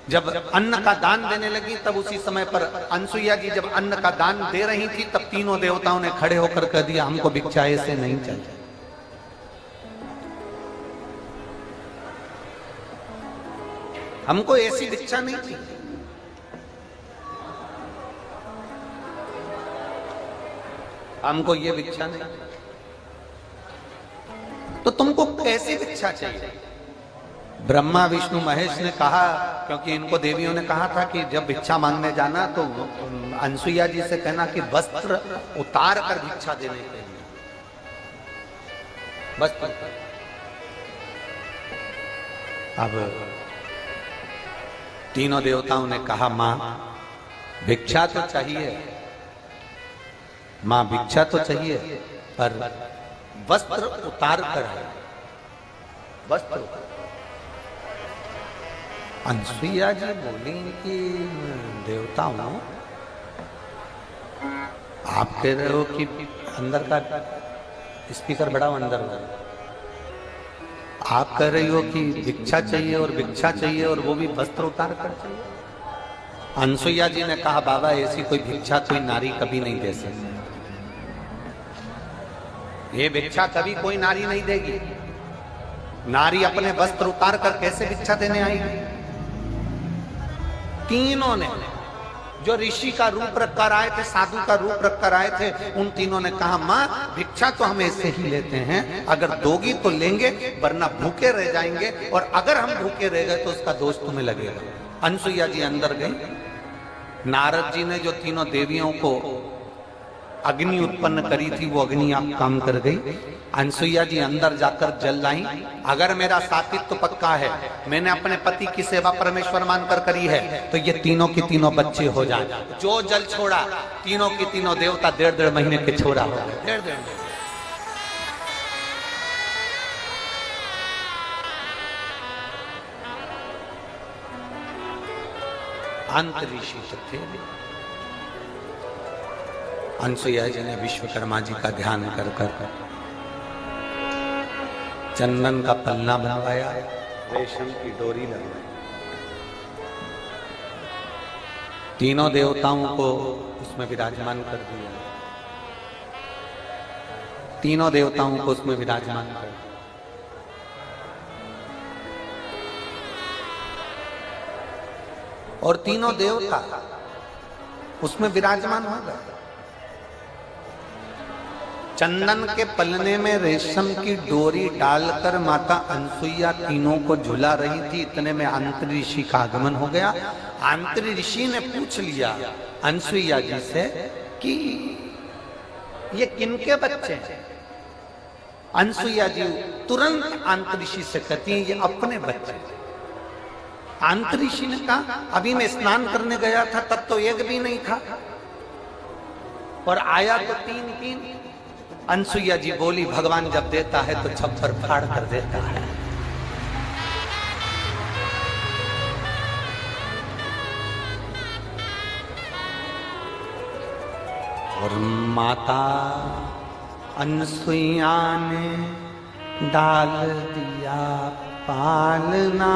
जब अन्न का दान देने लगी तब उसी समय पर अनसुईया जी जब अन्न का दान दे रही थी तब तीनों देवताओं ने खड़े होकर कह दिया, हमको भिक्षा ऐसे नहीं चाहिए। हमको ऐसी भिक्षा नहीं चाहिए। हमको ये भिक्षा नहीं, तो तुमको कैसी भिक्षा चाहिए? ब्रह्मा विष्णु महेश ने कहा, क्योंकि इनको देवियों ने कहा था कि जब भिक्षा मांगने जाना तो अनसुईया जी से कहना कि वस्त्र उतार कर भिक्षा देने के लिए, वस्त्र। अब तीनों देवताओं ने कहा, मां भिक्षा तो चाहिए, मां भिक्षा तो चाहिए, पर वस्त्र उतार कर है, वस्त्र। अनसुईया जी बोली कि देवताओं, आप कह रहे हो कि अंदर का स्पीकर बढ़ाओ, अंदर हो। आप कह रही हो कि भिक्षा चाहिए और भिक्षा चाहिए और वो भी वस्त्र उतार कर चाहिए। अनसुईया जी ने कहा, बाबा ऐसी कोई भिक्षा कोई नारी कभी नहीं दे सकती। ये भिक्षा कभी कोई नारी नहीं देगी। नारी अपने वस्त्र उतार कर कैसे भिक्षा देने आएगी? तीनों ने, जो ऋषि का रूप रखकर आए थे, साधु का रूप रखकर आए थे, उन तीनों ने कहा, मां भिक्षा तो हम ऐसे ही लेते हैं, अगर दोगी तो लेंगे वरना भूखे रह जाएंगे, और अगर हम भूखे रह गए तो उसका दोष तुम्हें लगेगा। अनसुईया जी अंदर गई। नारद जी ने जो तीनों देवियों को अग्नि उत्पन्न करी थी, वो अग्नि आप काम कर गई। अनसुईया जी अंदर जाकर जल लाई। अगर मेरा सातित्व पक्का है, मैंने अपने पति की सेवा परमेश्वर मानकर करी है, तो ये तीनों की तीनों बच्चे हो जाए। जो जल छोड़ा, तीनों की तीनों देवता 1.5 महीने के छोरा हो गए। 1.5 अंत ऋषि थे। अनसुईया जी ने विश्वकर्मा जी का ध्यान कर कर चंदन का पल्ला बनवाया, रेशम की डोरी लगवाई, तीनों देवताओं को उसमें विराजमान कर दिया। तीनों देवताओं को उसमें विराजमान कर दिया। और तीनों देवता उसमें विराजमान हो गए। चंदन के पलने में रेशम की डोरी डालकर माता अनसुईया तीनों को झुला रही थी। इतने में अंतरी ऋषि का आगमन हो गया। अंतरी ऋषि ने पूछ लिया अनसुईया जी से कि ये किनके बच्चे हैं। अनसुईया जी तुरंत अंतरी ऋषि से कहती हैं ये अपने बच्चे हैं। अंतरी ऋषि ने कहा अभी मैं स्नान करने गया था, तब तो एक भी नहीं था, और आया तो 3। अनसुईया जी बोली भगवान जब देता है तो छप्पर फाड़ कर देता है। और माता अनसुईया ने डाल दिया पालना,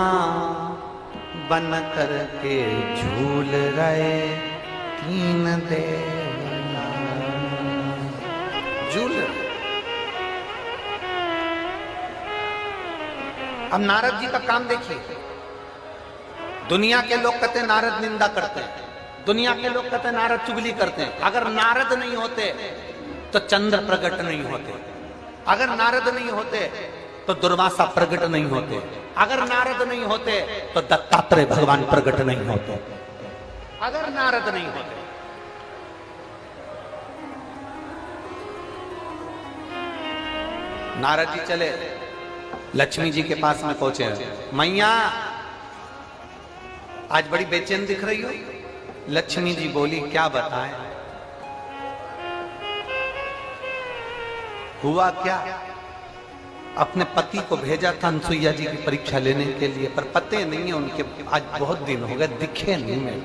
बन करके झूल रहे 3 देवता। झूल। अब नारद जी का काम देखिए। दुनिया के लोग कहते हैं नारद निंदा करते हैं, दुनिया के लोग कहते हैं नारद चुगली करते हैं। अगर नारद नहीं होते तो चंद्र प्रकट नहीं होते, अगर नारद नहीं होते तो दुर्वासा प्रकट नहीं होते, अगर नारद नहीं होते तो दत्तात्रेय भगवान प्रकट नहीं होते, अगर नारद नहीं होते। नारद जी चले, लक्ष्मी जी के पास में पहुंचे। मैया आज बड़ी बेचैन दिख रही हो। लक्ष्मी जी बोली क्या बताएं, हुआ क्या। अपने पति को भेजा था अनसुईया जी की परीक्षा लेने के लिए, पर पते नहीं है उनके, आज बहुत दिन हो गए दिखे नहीं मैं।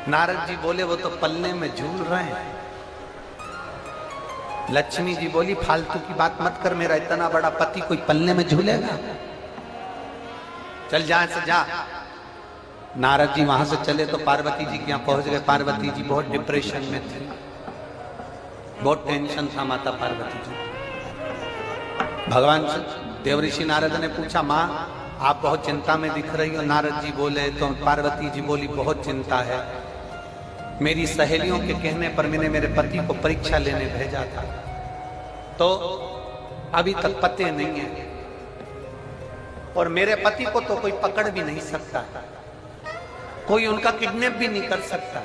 नारद जी बोले वो तो पल्ले में झूल रहे हैं। लक्ष्मी जी बोली फालतू की बात मत कर, मेरा इतना बड़ा पति कोई पल्ले में झूलेगा, चल जा से जा। नारद जी वहां से चले तो पार्वती जी के यहाँ पहुंच गए। पार्वती जी बहुत डिप्रेशन में थी, बहुत टेंशन था माता पार्वती जी। भगवान देवऋषि नारद ने पूछा माँ आप बहुत चिंता में दिख रही हो। नारद जी बोले तो पार्वती जी बोली बहुत चिंता है, मेरी सहेलियों के कहने पर मैंने मेरे पति को परीक्षा लेने भेजा था, तो अभी तक पते नहीं है, और मेरे पति को तो कोई पकड़ भी नहीं सकता, कोई उनका किडनैप भी नहीं कर सकता,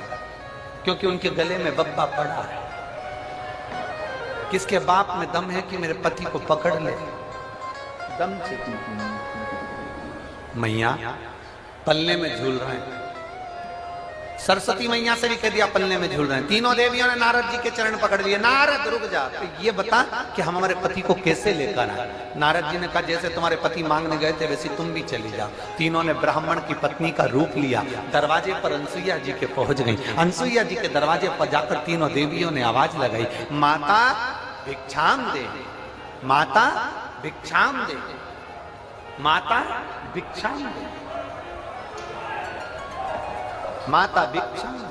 क्योंकि उनके गले में बब्बा पड़ा है। किसके बाप में दम है कि मेरे पति को पकड़ ले, दम से। मैया पल्ले में झूल रहे हैं। सरस्वती मैया से भी कह दिया पल्ले में झूल रहे हैं। तीनों देवियों ने नारद जी के चरण पकड़ लिए। नारद रुक जा, तो ये बता कि हम हमारे पति को कैसे लेकर आए। नारद जी ने कहा जैसे तुम्हारे पति मांगने गए थे वैसे तुम भी चली जाओ। तीनों ने ब्राह्मण की पत्नी का रूप लिया। दरवाजे पर अनसुईया जी के पहुंच गई। अनसुईया जी के दरवाजे पर जाकर तीनों देवियों ने आवाज लगाई, माता भिक्षाम दे, माता भिक्षाम दे, माता भिक्षाम दे, माता भिक्षाम दे।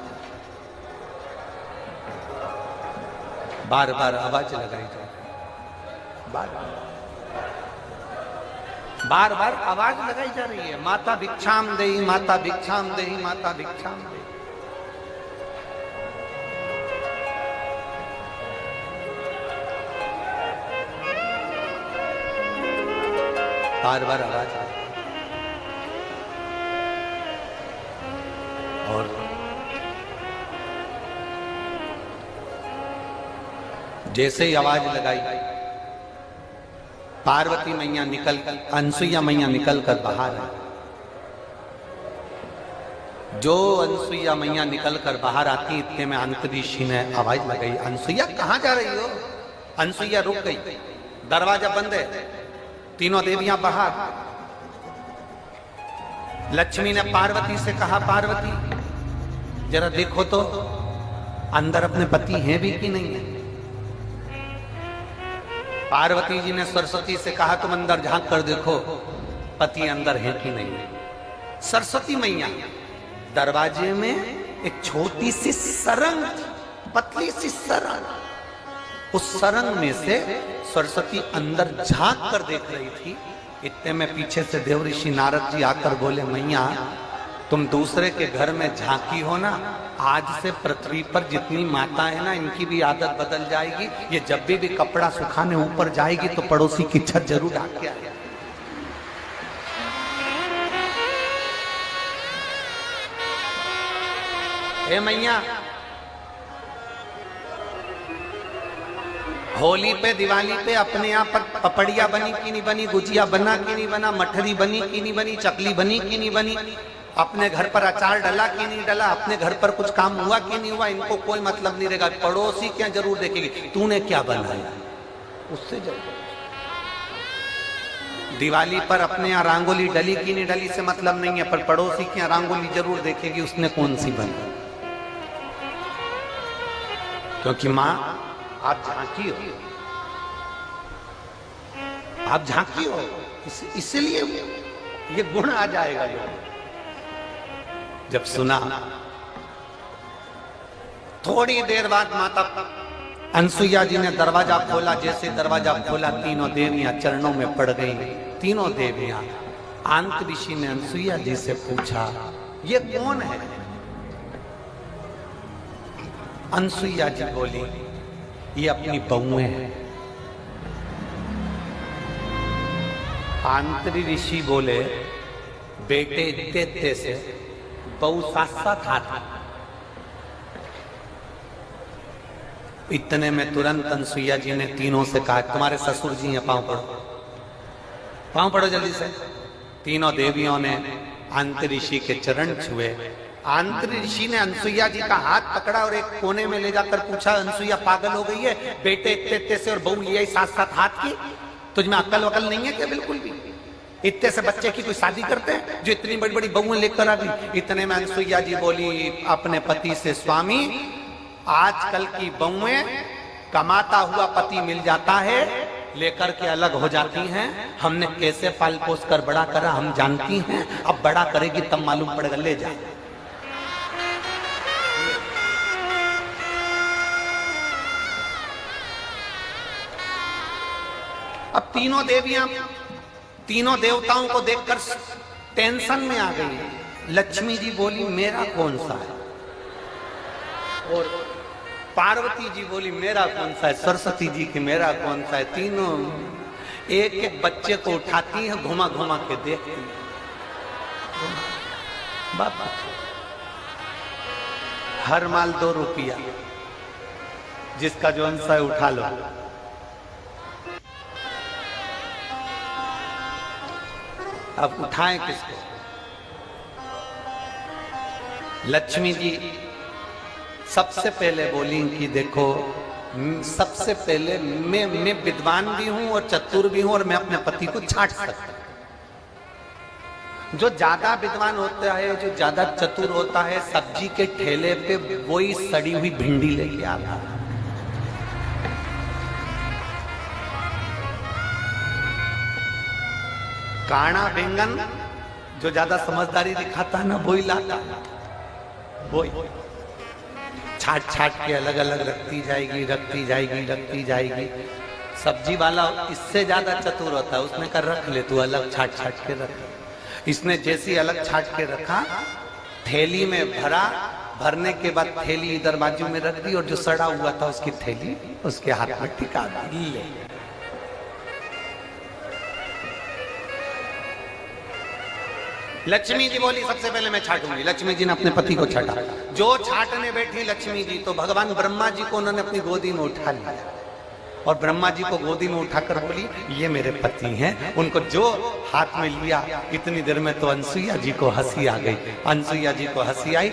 बार बार आवाज लगाई जाए, बार बार आवाज लगाई जा रही है, माता भिक्षाम दे, माता भिक्षाम दे, माता भिक्षाम दे। बार बार आवाज आई। और जैसे ही आवाज लगाई, पार्वती मैया अनसुईया मैया निकल कर बाहर आई। जो अनसुईया मैया निकल कर बाहर आती, इतने में अंतरीषि ने आवाज लगाई, अनसुईया कहां जा रही हो? अनसुईया रुक गई, दरवाजा बंद है, तीनों देवियां बाहर। लक्ष्मी ने पार्वती से कहा, पार्वती जरा देखो तो अंदर अपने पति हैं भी कि नहीं है। पार्वती जी ने सरस्वती से कहा, तुम अंदर झांक कर देखो पति अंदर है कि नहीं है। सरस्वती मैया दरवाजे में एक छोटी सी सरंग, पतली सी सरंग, उस सरंग में से सरस्वती अंदर झांक कर देख रही थी। इतने में पीछे से देवऋषि नारद जी आकर बोले, मैया तुम दूसरे के घर में झांकी हो ना, आज से पृथ्वी पर जितनी माता है ना, इनकी भी आदत बदल जाएगी। ये जब भी कपड़ा सुखाने ऊपर जाएगी तो पड़ोसी की छत जरूर ढाक के आएगी। हे मैया, होली पे दिवाली पे अपने यहाँ पर पपड़िया बनी कि नहीं बनी, गुजिया बना कि नहीं बना, मठरी बनी कि नहीं बनी, चकली बनी कि नहीं बनी, अपने घर पर अचार डला कि नहीं डला, अपने घर पर कुछ काम हुआ कि नहीं हुआ, इनको कोई मतलब नहीं रहेगा। पड़ोसी क्या जरूर देखेगी तूने क्या बनाया, उससे जरूर। दिवाली पर अपने यहाँ रंगोली डली कि नहीं डली से मतलब नहीं है, पर पड़ोसी की रंगोली जरूर देखेगी उसने कौन सी बनी। क्योंकि माँ आप झांकी हो, आप झांकी हो, इसलिए ये गुण आ जाएगा। जब सुना, थोड़ी देर बाद माता अनसुईया जी ने दरवाजा खोला। जैसे दरवाजा खोला, तीनों देवियां चरणों में पड़ गई। तीनों देवियां। अंतऋषि ने अनसुईया जी से पूछा, ये कौन है? अनसुईया जी बोली, ये अपनी बहुएं हैं। अंतऋषि बोले, बेटे इतने से बहु साथ साथ हाथ। इतने में तुरंत अनसुईया जी ने तीनों से कहा, तुम्हारे ससुर जी हैं, पांव पड़ो, पांव पड़ो जल्दी से। तीनों देवियों ने अंतऋषि के चरण छुए। अंतऋषि ने अनसुईया जी का हाथ पकड़ा और एक कोने में ले जाकर पूछा, अनसुईया पागल हो गई है? बेटे इतने से और बहू लिया साथ साथ हाथ की, तुझमें अक्ल वकल नहीं है क्या? बिल्कुल भी। इतने से बच्चे की कोई शादी करते हैं जो इतनी बड़ी बड़ी बहुएं लेकर आ गई? इतने में अनसुईया जी बोली अपने पति से, स्वामी आजकल की बहुएं कमाता हुआ पति मिल जाता है, लेकर के अलग हो जाती हैं। हमने कैसे पाल पोस कर बड़ा करा हम जानती हैं, अब बड़ा करेगी तब मालूम पड़ेगा, ले जा। अब तीनों देवियां तीनों देवताओं को देखकर टेंशन में आ गई। लक्ष्मी जी बोली, मेरा कौन सा है? और पार्वती जी बोली, मेरा कौन सा है? सरस्वती जी की, मेरा कौन सा है? तीनों एक एक बच्चे को उठाती है, घुमा घुमा के देखती है। बाबा हर माल 2 रुपया, जिसका जो अंश है उठा लो। अब उठाएं किसको? लक्ष्मी जी सबसे पहले बोली कि देखो, सबसे पहले मैं विद्वान भी हूं और चतुर भी हूं, और मैं अपने पति को छांट सकता हूं। जो ज्यादा विद्वान होता है, जो ज्यादा चतुर होता है, सब्जी के ठेले पे वही सड़ी हुई भिंडी लेके आता है। काना बैंगन जो ज्यादा समझदारी दिखाता है ना, वही लाता, वही छाट छाट के अलग अलग रखती जाएगी, रखती जाएगी, रखती जाएगी। सब्जी वाला इससे ज्यादा चतुर होता है, उसने कहा रख ले तू, अलग छाट छाट के रख। इसने जैसी अलग छाट के रखा, थैली में भरा, भरने के बाद थैली इधर बाजू में रख दी, और जो सड़ा हुआ था उसकी थैली उसके हाथ में टिका दी। लक्ष्मी जी बोली, सबसे पहले मैं छाटूंगी। लक्ष्मी जी ने अपने पति को छाटा। जो छाटने बैठी लक्ष्मी जी, तो भगवान ब्रह्मा जी को उन्होंने अपनी गोदी में उठा लिया। और ब्रह्मा जी को गोदी में उठाकर बोली ये मेरे पति हैं। उनको जो हाथ में लिया, इतनी देर में तो अनसुईया जी को हंसी आ गई। अनसुईया जी को हंसी आई।